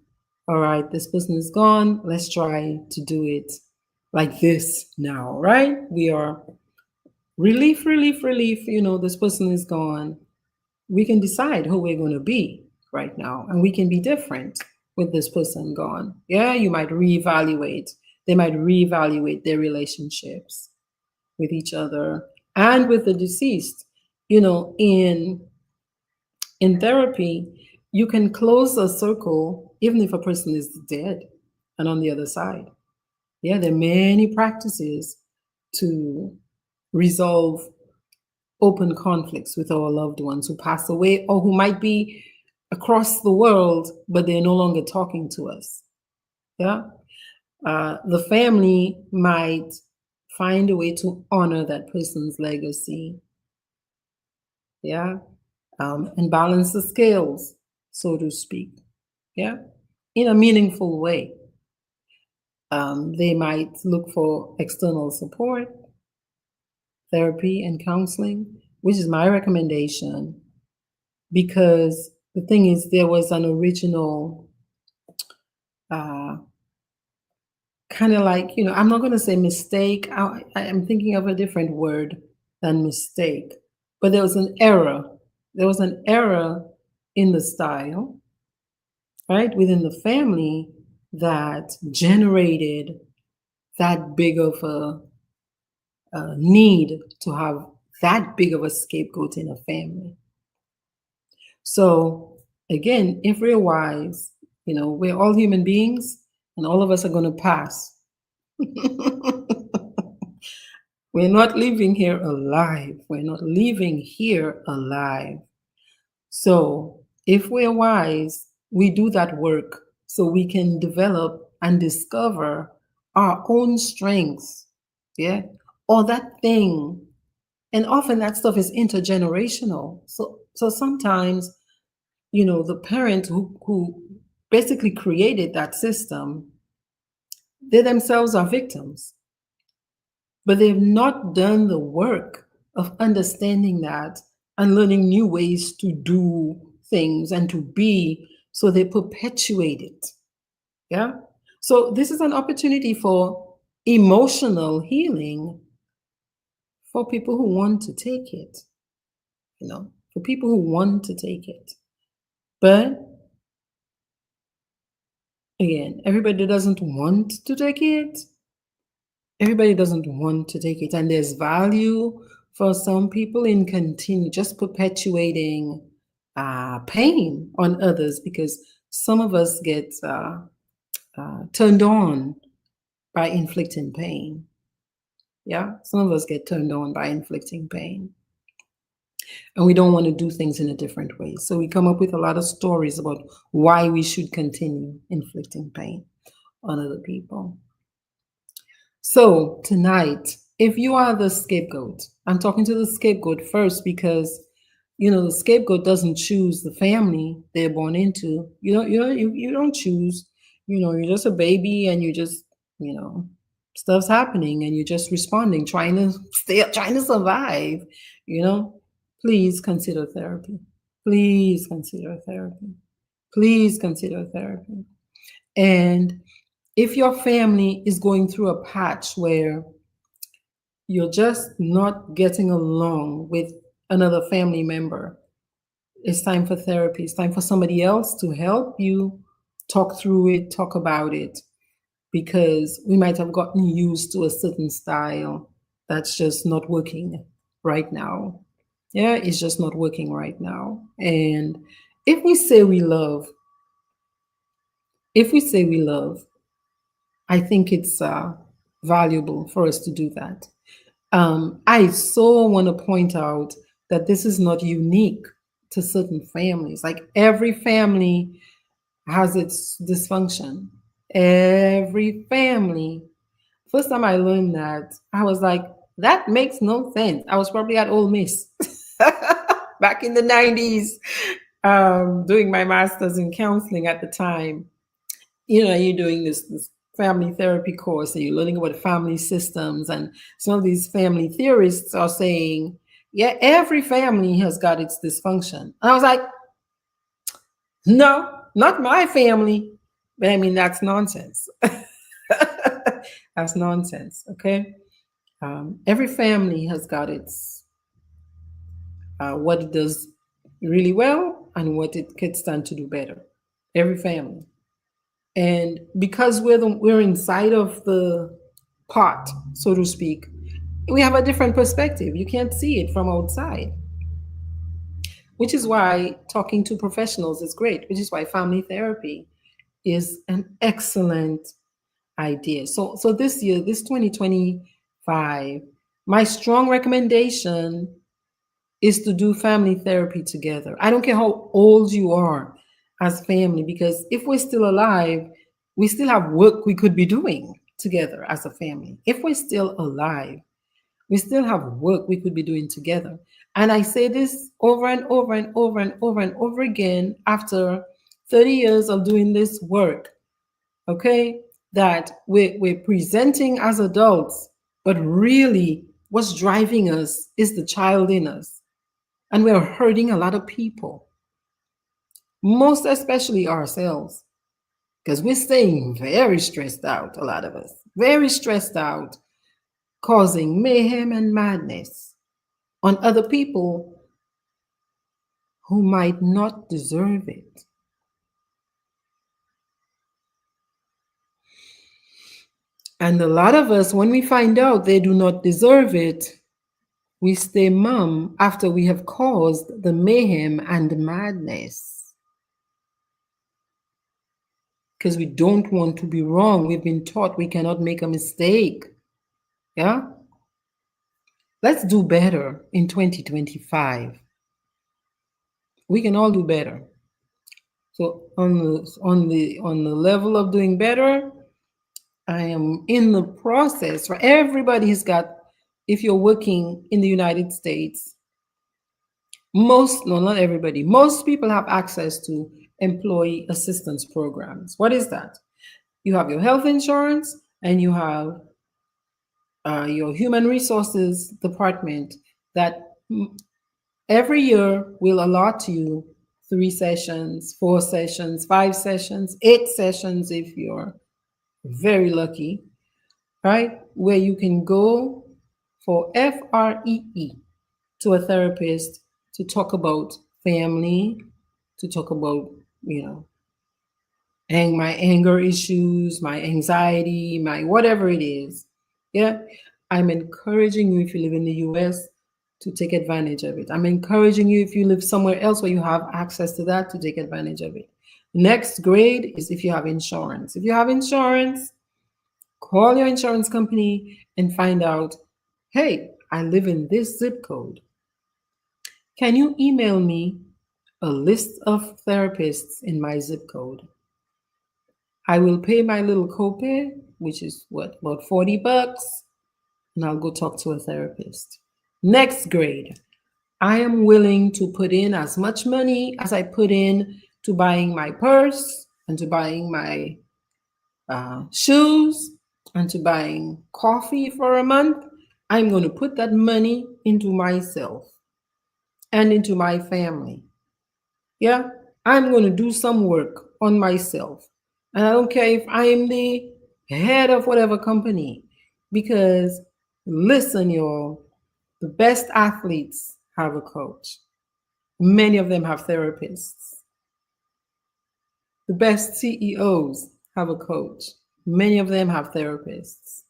all right, this person is gone. Let's try to do it like this now, right? We are relief, relief, relief. You know, this person is gone. We can decide who we're going to be right now, and we can be different with this person gone. Yeah, you might reevaluate. They might reevaluate their relationships with each other and with the deceased. You know, in therapy, you can close a circle even if a person is dead and on the other side. Yeah, there are many practices to resolve open conflicts with our loved ones who pass away or who might be across the world, but they're no longer talking to us. Yeah. The family might find a way to honor that person's legacy. Yeah. And balance the scales, so to speak. Yeah. In a meaningful way. They might look for external support, therapy, and counseling, which is my recommendation, because the thing is, there was an original kind of like, you know, I'm not going to say mistake. I'm thinking of a different word than mistake, but there was an error. There was an error in the style, right, within the family that generated that big of a need to have that big of a scapegoat in a family. So again, if we're wise, you know, we're all human beings and all of us are going to pass. We're not living here alive. We're not living here alive. So if we're wise, we do that work so we can develop and discover our own strengths. Yeah. Or that thing. And often that stuff is intergenerational. So sometimes, you know, the parent who basically created that system, they themselves are victims, but they've not done the work of understanding that and learning new ways to do things and to be, so they perpetuate it. Yeah. So this is an opportunity for emotional healing for people who want to take it, you know, for people who want to take it. But again, everybody doesn't want to take it. Everybody doesn't want to take it. And there's value for some people in continue just perpetuating pain on others, because some of us get turned on by inflicting pain. Yeah, some of us get turned on by inflicting pain. And we don't want to do things in a different way. So we come up with a lot of stories about why we should continue inflicting pain on other people. So tonight, if you are the scapegoat, I'm talking to the scapegoat first because, you know, the scapegoat doesn't choose the family they're born into. You don't choose. You know, you're just a baby and you just, you know, stuff's happening and you're just responding, trying to survive. You know, please consider therapy. Please consider therapy. Please consider therapy. And if your family is going through a patch where you're just not getting along with another family member, it's time for therapy. It's time for somebody else to help you talk through it, talk about it, because we might have gotten used to a certain style that's just not working right now. Yeah, it's just not working right now. And if we say we love, if we say we love, I think it's valuable for us to do that. I so want to point out that this is not unique to certain families. Like every family has its dysfunction. Every family. First time I learned that, I was like, that makes no sense. I was probably at Ole Miss back in the 90s, doing my master's in counseling at the time. You're doing this family therapy course and you're learning about family systems. And some of these family theorists are saying, yeah, every family has got its dysfunction. And I was like, no, not my family. But I mean, that's nonsense. That's nonsense. Okay. Every family has got its what it does really well and what it could stand to do better. Every family. And because we're inside of the pot, so to speak, we have a different perspective. You can't see it from outside, which is why talking to professionals is great, which is why family therapy is an excellent idea. So this year, this 2025, my strong recommendation is to do family therapy together. I don't care how old you are as family, because if we're still alive, we still have work we could be doing together as a family. If we're still alive, we still have work we could be doing together. And I say this over and over and over and over and over again after 30 years of doing this work, okay? That we're presenting as adults, but really what's driving us is the child in us. And we're hurting a lot of people, most especially ourselves, because we're staying very stressed out, a lot of us, very stressed out, causing mayhem and madness on other people who might not deserve it. And a lot of us, when we find out they do not deserve it, we stay mum after we have caused the mayhem and the madness. Because we don't want to be wrong. We've been taught we cannot make a mistake. Yeah? Let's do better in 2025. We can all do better. So on the level of doing better, I am in the process. Right? Everybody's got, if you're working in the United States, not everybody, most people have access to employee assistance programs. What is that? You have your health insurance and you have your human resources department that every year will allot you 3 sessions, 4 sessions, 5 sessions, 8 sessions if you're very lucky, right? Where you can go for free to a therapist to talk about family, to talk about, my anger issues, my anxiety, my whatever it is. Yeah. I'm encouraging you, if you live in the US, to take advantage of it. I'm encouraging you, if you live somewhere else where you have access to that, to take advantage of it. Next grade is if you have insurance. If you have insurance, call your insurance company and find out, hey, I live in this zip code. Can you email me a list of therapists in my zip code? I will pay my little copay, which is what, about $40, and I'll go talk to a therapist. Next grade, I am willing to put in as much money as I put in to buying my purse and to buying my shoes and to buying coffee for a month. I'm going to put that money into myself and into my family. Yeah, I'm going to do some work on myself. And I don't care if I am the head of whatever company, because Listen, y'all, the best athletes have a coach. Many of them have therapists. The best CEOs have a coach. Many of them have therapists.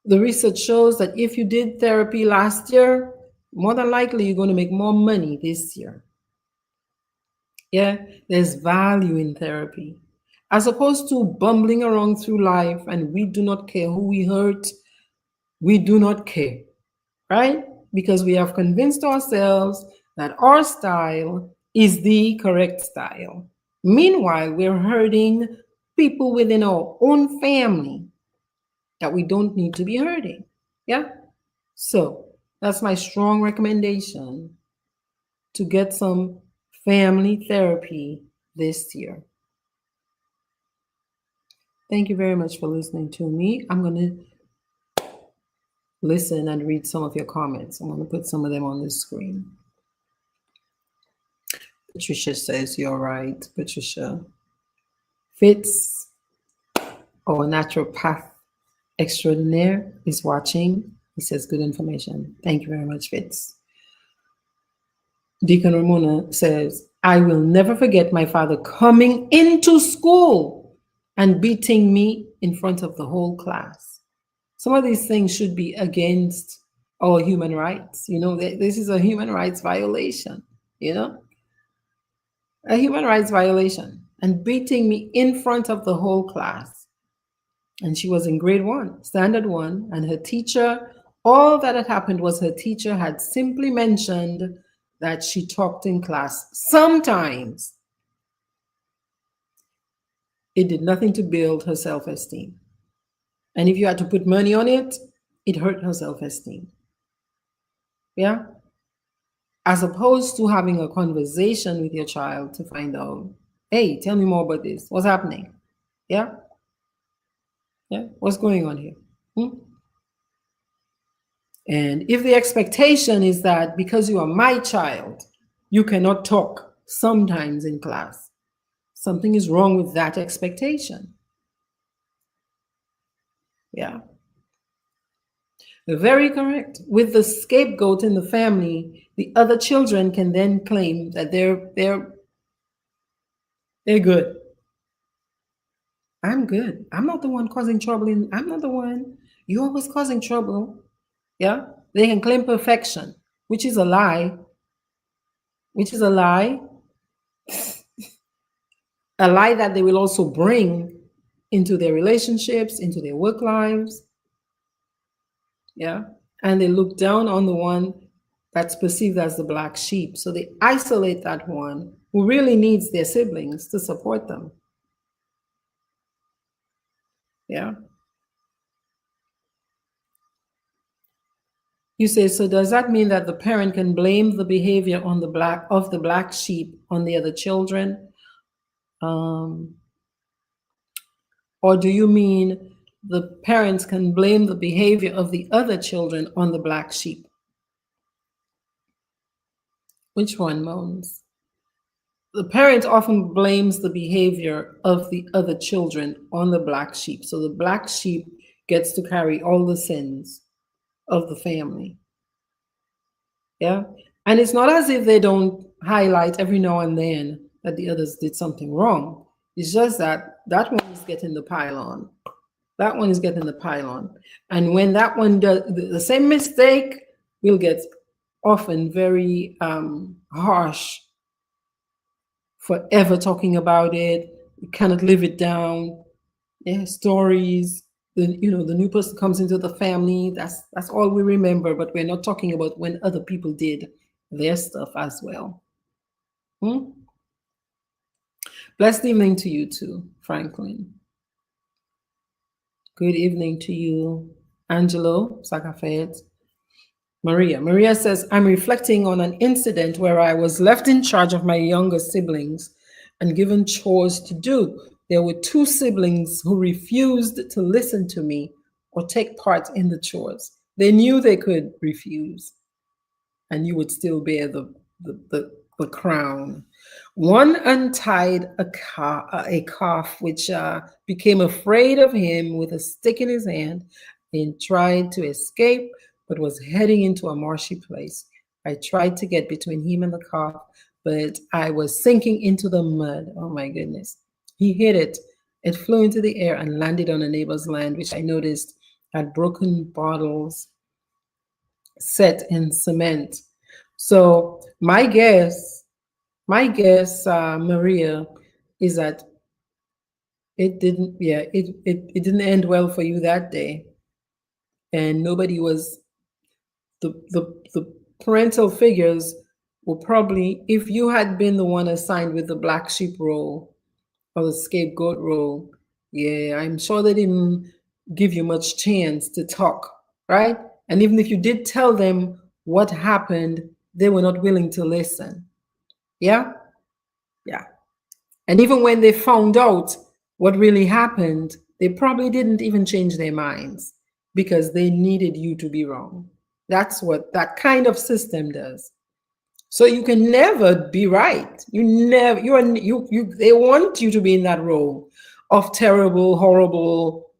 The research shows that if you did therapy last year, more than likely you're going to make more money this year. Yeah, there's value in therapy. As opposed to bumbling around through life and we do not care who we hurt, we do not care, right? Because we have convinced ourselves that our style is the correct style. Meanwhile, we're hurting people within our own family that we don't need to be hurting. Yeah? So that's my strong recommendation, to get some family therapy this year. Thank you very much for listening to me. I'm going to listen and read some of your comments. I'm going to put some of them on the screen. Patricia says, you're right, Patricia. Fitz, our naturopath extraordinaire, is watching. He says, good information. Thank you very much, Fitz. Deacon Ramona says, I will never forget my father coming into school and beating me in front of the whole class. Some of these things should be against our human rights. You know, this is a human rights violation, you know, a human rights violation, and beating me in front of the whole class. And she was in grade 1, standard 1, and her teacher, all that had happened was her teacher had simply mentioned that she talked in class sometimes. It did nothing to build her self-esteem. And if you had to put money on it, it hurt her self-esteem. Yeah? As opposed to having a conversation with your child to find out, hey, tell me more about this. What's happening? Yeah? Yeah? What's going on here? And if the expectation is that because you are my child, you cannot talk sometimes in class, something is wrong with that expectation. Yeah. Very correct. With the scapegoat in the family, the other children can then claim that they're good. I'm good. I'm not the one causing trouble. I'm not the one. You're always causing trouble. Yeah. They can claim perfection, which is a lie. Which is a lie. A lie that they will also bring into their relationships, into their work lives. Yeah. And they look down on the one that's perceived as the black sheep. So they isolate that one who really needs their siblings to support them. Yeah. You say, so does that mean that the parent can blame the behavior on the black sheep on the other children? Or do you mean the parents can blame the behavior of the other children on the black sheep? Which one, Moans? The parent often blames the behavior of the other children on the black sheep. So the black sheep gets to carry all the sins of the family. Yeah. And it's not as if they don't highlight every now and then that the others did something wrong. It's just that that one is getting the pile on. That one is getting the pile on. And when that one does the same mistake, will get often very harsh, forever talking about it. You cannot live it down. Yeah, stories. The new person comes into the family. That's all we remember. But we're not talking about when other people did their stuff as well. Blessed evening to you too, Franklin. Good evening to you, Angelo Sakafet. Maria says, I'm reflecting on an incident where I was left in charge of my younger siblings and given chores to do. There were 2 siblings who refused to listen to me or take part in the chores. They knew they could refuse, and you would still bear the crown. One untied a calf which became afraid of him with a stick in his hand and tried to escape, but was heading into a marshy place. I tried to get between him and the calf, but I was sinking into the mud. Oh my goodness. He hit it. It flew into the air and landed on a neighbor's land, which I noticed had broken bottles set in cement. So my guess, Maria, is that it didn't end well for you that day, and nobody was the parental figures will probably, if you had been the one assigned with the black sheep role or the scapegoat role, yeah, I'm sure they didn't give you much chance to talk, right? And even if you did tell them what happened, they were not willing to listen. Yeah? Yeah. And even when they found out what really happened, they probably didn't even change their minds because they needed you to be wrong. That's what that kind of system does. So you can never be right. You never you are you they want you to be in that role of terrible, horrible,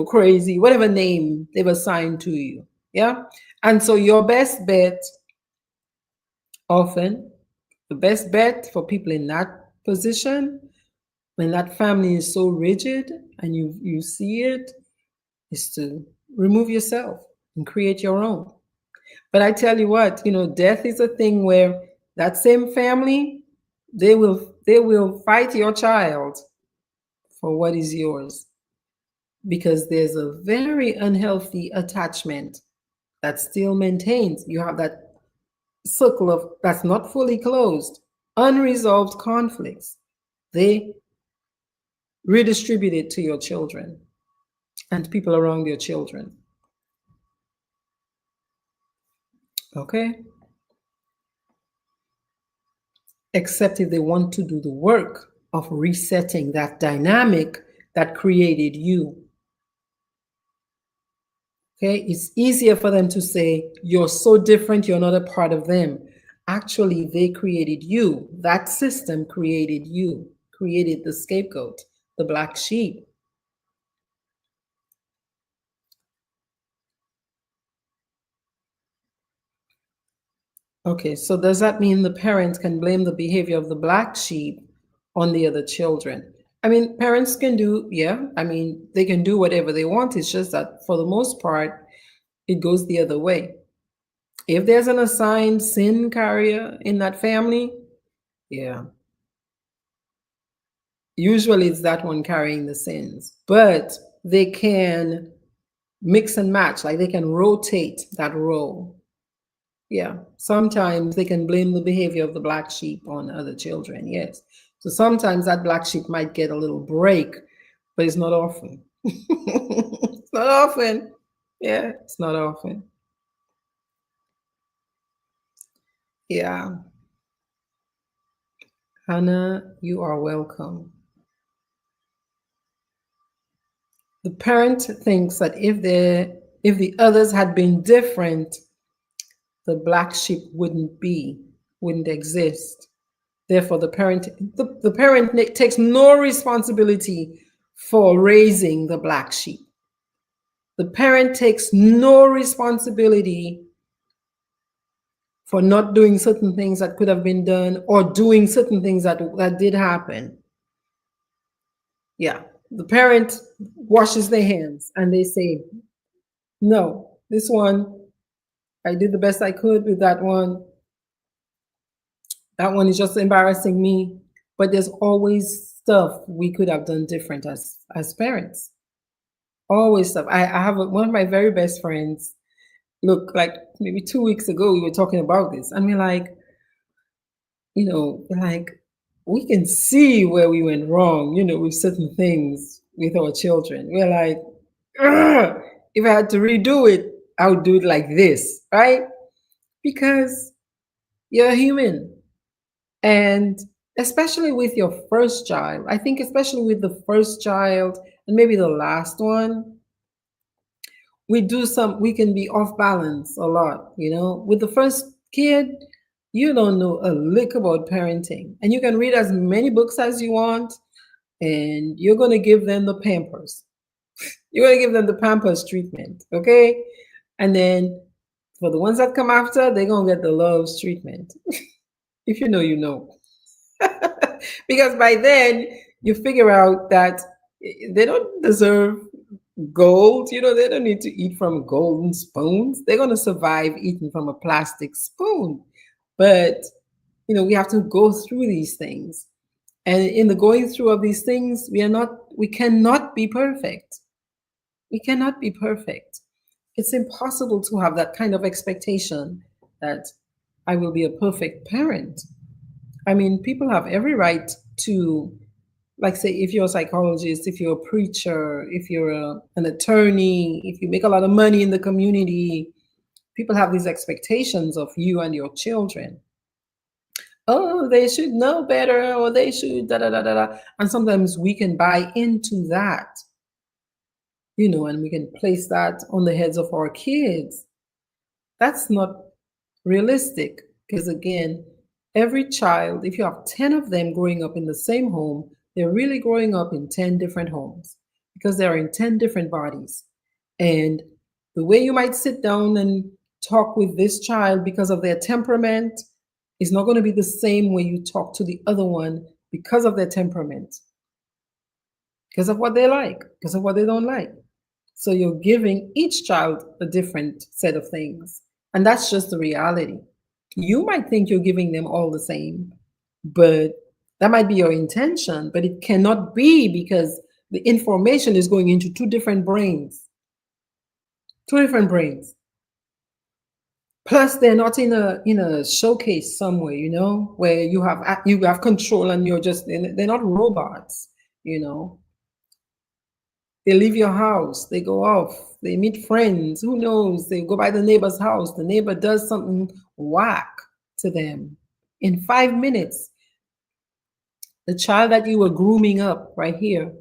crazy, whatever name they've assigned to you. Yeah. And so your best bet, often the best bet for people in that position, when that family is so rigid and you see it, is to remove yourself and create your own. But I tell you what, death is a thing where that same family, they will fight your child for what is yours, because there's a very unhealthy attachment that still maintains. You have that circle of that's not fully closed, unresolved conflicts. They redistribute it to your children and people around your children. Okay? Except if they want to do the work of resetting that dynamic that created you. Okay? It's easier for them to say, you're so different, you're not a part of them. Actually, they created you. That system created you, created the scapegoat, the black sheep. Okay, so does that mean the parents can blame the behavior of the black sheep on the other children? I mean, parents can do, yeah, I mean, they can do whatever they want. It's just that for the most part, it goes the other way. If there's an assigned sin carrier in that family, yeah, usually it's that one carrying the sins, but they can mix and match, like they can rotate that role. Yeah, sometimes they can blame the behavior of the black sheep on other children, yes. So sometimes that black sheep might get a little break, but it's not often. It's not often. Yeah, it's not often. Yeah. Hannah, you are welcome. The parent thinks that if the others had been different, the black sheep wouldn't exist. Therefore, the parent takes no responsibility for raising the black sheep. The parent takes no responsibility for not doing certain things that could have been done or doing certain things that did happen. Yeah, the parent washes their hands and they say, no, this one, I did the best I could with that one. That one is just embarrassing me. But there's always stuff we could have done different as parents. Always stuff. I have one of my very best friends. Look, like maybe 2 weeks ago, we were talking about this, and we're like, like we can see where we went wrong, with certain things with our children. We're like, "Ugh, if I had to redo it, I would do it like this, right? Because you're human. And especially with your first child, I think, especially with the first child and maybe the last one, we can be off balance a lot. With the first kid, you don't know a lick about parenting, and you can read as many books as you want, and you're going to give them the pampers. You want to give them the Pampers treatment, okay? And then for the ones that come after, they're going to get the loves treatment. If you know, you know. Because by then, you figure out that they don't deserve gold. You know, they don't need to eat from golden spoons. They're going to survive eating from a plastic spoon. But, you know, we have to go through these things. And in the going through of these things, we cannot be perfect. We cannot be perfect. It's impossible to have that kind of expectation that I will be a perfect parent. I mean, people have every right to, like, say, if you're a psychologist, if you're a preacher, if you're an attorney, if you make a lot of money in the community, people have these expectations of you and your children. Oh, they should know better, or they should da da da da da. And sometimes we can buy into that, you know, and we can place that on the heads of our kids. That's not realistic because, again, every child, if you have 10 of them growing up in the same home, they're really growing up in 10 different homes because they're in 10 different bodies. And the way you might sit down and talk with this child because of their temperament is not going to be the same way you talk to the other one because of their temperament, because of what they like, because of what they don't like. So you're giving each child a different set of things. And that's just the reality. You might think you're giving them all the same, but that might be your intention, but it cannot be because the information is going into two different brains. Two different brains. Plus, they're not in a showcase somewhere, you know, where you have control and they're not robots, you know. They leave your house, they go off, they meet friends, who knows? They go by the neighbor's house, the neighbor does something whack to them. In 5 minutes, the child that you were grooming up right here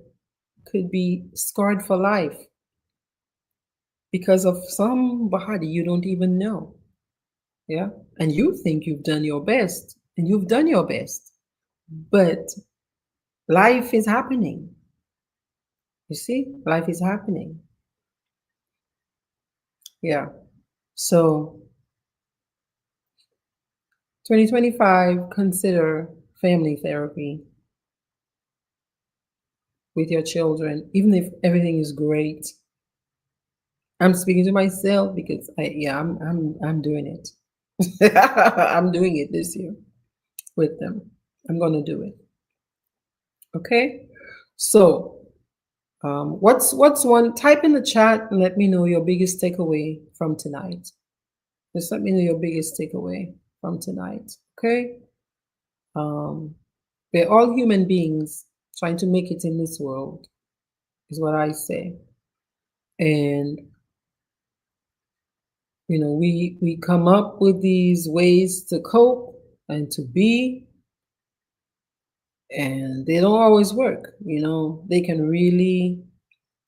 could be scarred for life because of somebody you don't even know. Yeah. And you think you've done your best, and you've done your best, but life is happening. You see, life is happening. Yeah. So 2025, consider family therapy with your children, even if everything is great. I'm speaking to myself because I'm doing it. I'm doing it this year with them. I'm gonna do it. Okay. So, what's one? Type in the chat and let me know your biggest takeaway from tonight. Just let me know your biggest takeaway from tonight. Okay. We're all human beings trying to make it in this world, is what I say. And you know, we come up with these ways to cope and to be, and they don't always work. You know, they can really,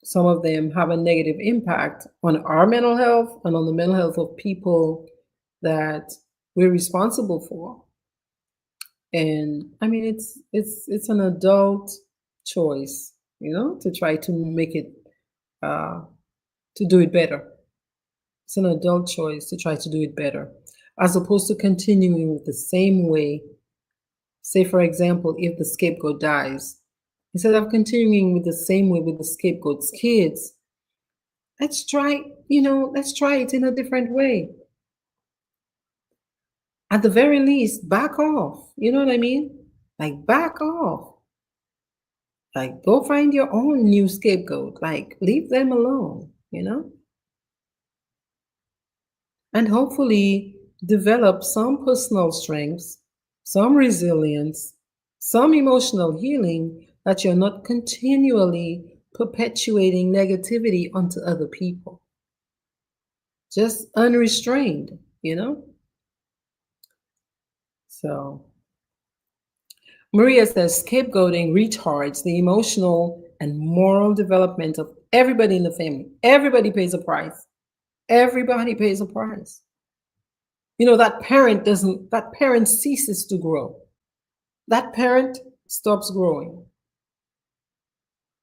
some of them have a negative impact on our mental health and on the mental health of people that we're responsible for. And I mean, it's an adult choice, you know, to try to make it to do it better. It's an adult choice to try to do it better, as opposed to continuing with the same way. Say, for example, if the scapegoat dies, instead of continuing with the same way with the scapegoat's kids, let's try it in a different way. At the very least, back off. You know what I mean? Like, back off. Like, go find your own new scapegoat. Like, leave them alone, you know? And hopefully develop some personal strengths, some resilience, some emotional healing, that you're not continually perpetuating negativity onto other people. Just unrestrained, you know? So Maria says scapegoating retards the emotional and moral development of everybody in the family. Everybody pays a price. Everybody pays a price. You know, that parent ceases to grow. That parent stops growing.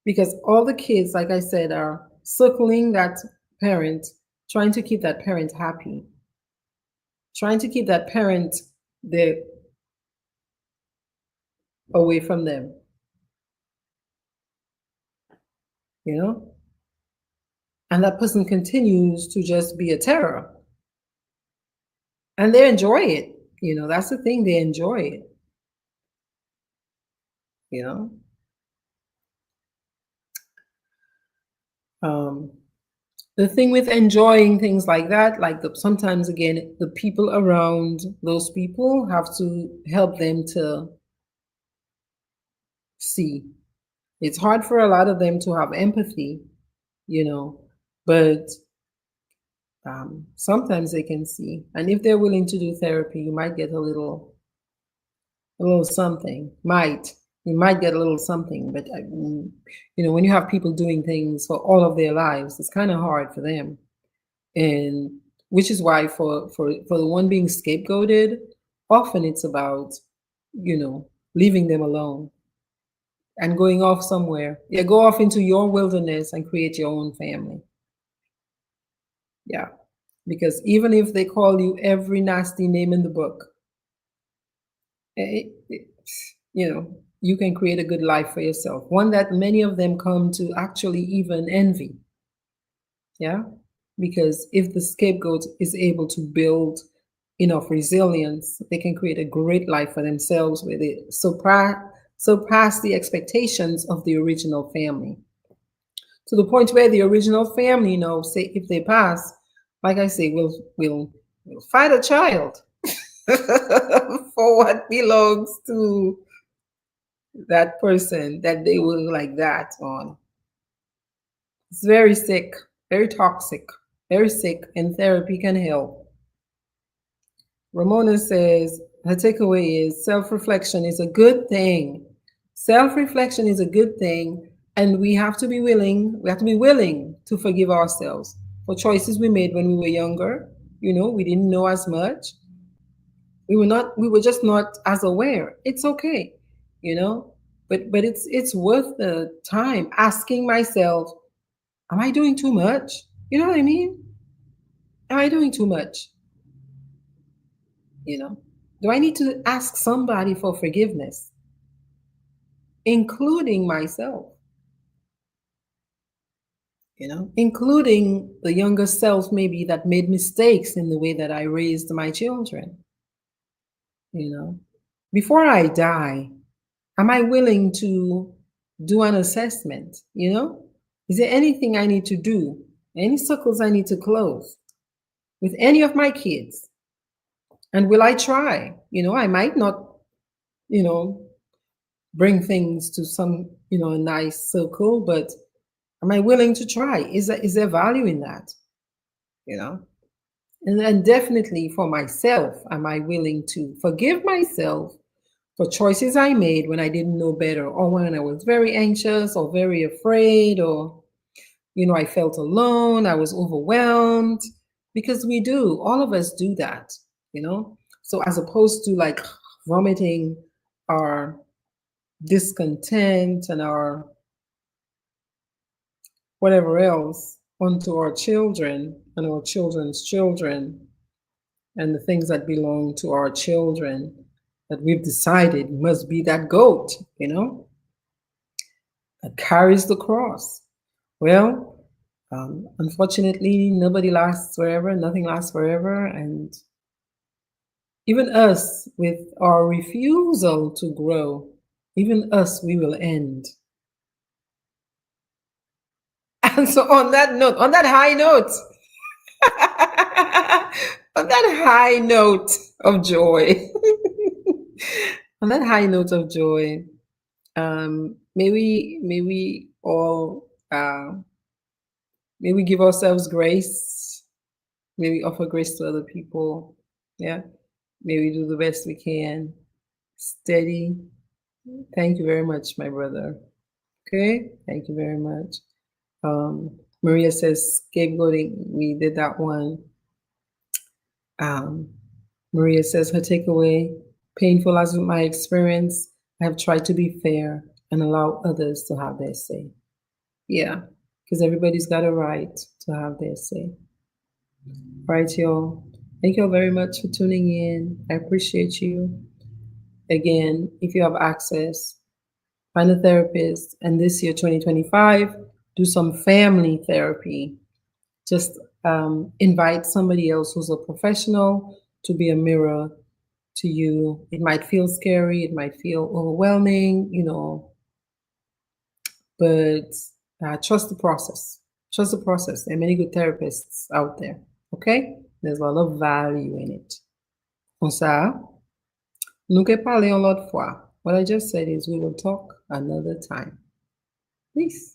Because all the kids, like I said, are circling that parent, trying to keep that parent happy, trying to keep that parent there away from them, you know? And that person continues to just be a terror. And they enjoy it. That's the thing, they enjoy it, you know? Um, the thing with enjoying things like that, like sometimes again, the people around those people have to help them to see. It's hard for a lot of them to have empathy, but sometimes they can see. And if they're willing to do therapy, you might get a little something. You might get a little something, but when you have people doing things for all of their lives, it's kind of hard for them. And which is why for the one being scapegoated, often it's about leaving them alone and going off somewhere. Yeah, go off into your wilderness and create your own family. Yeah, because even if they call you every nasty name in the book, it, it, you can create a good life for yourself, one that many of them come to actually even envy. Yeah, because if the scapegoat is able to build enough resilience, they can create a great life for themselves where they surpass the expectations of the original family, to the point where the original family, say if they pass, like I say, we'll fight a child for what belongs to that person that they will like that on. It's very sick, very toxic, very sick, and therapy can help. Ramona says her takeaway is self-reflection is a good thing. Self-reflection is a good thing, and we have to be willing to forgive ourselves for choices we made when we were younger. We didn't know as much. We were just not as aware. It's okay, you know, but it's worth the time asking myself, am I doing too much? You know what I mean? Am I doing too much? You know, do I need to ask somebody for forgiveness, including myself? Including the younger self, maybe that made mistakes in the way that I raised my children. Before I die, am I willing to do an assessment? Is there anything I need to do? Any circles I need to close with any of my kids? And will I try? I might not, you know, bring things to some, a nice circle, but am I willing to try? Is there value in that? You know? And definitely for myself, am I willing to forgive myself for choices I made when I didn't know better, or when I was very anxious or very afraid, or I felt alone, I was overwhelmed, because we do, all of us do that, So as opposed to like vomiting our discontent and our whatever else onto our children and our children's children, and the things that belong to our children that we've decided must be that goat, that carries the cross. Well, unfortunately, nobody lasts forever, nothing lasts forever. And even us, with our refusal to grow, even us, we will end. And so on that note, on that high note, on that high note of joy, on that high note of joy, may we all may we give ourselves grace. May we offer grace to other people. Yeah. May we do the best we can. Steady. Thank you very much, my brother. Okay. Thank you very much. Maria says scapegoating. We did that one. Maria says her takeaway, painful as my experience, I have tried to be fair and allow others to have their say. Yeah. because everybody's got a right to have their say. Right, y'all. Thank you all very much for tuning in. I appreciate you. Again, if you have access, find a therapist, and this year, 2025, do some family therapy. Just invite somebody else who's a professional to be a mirror to you. It might feel scary, it might feel overwhelming, but trust the process. Trust the process. There are many good therapists out there. Okay? There's a lot of value in it. Comme ça, nous que parler une autre fois. What I just said is we will talk another time. Peace.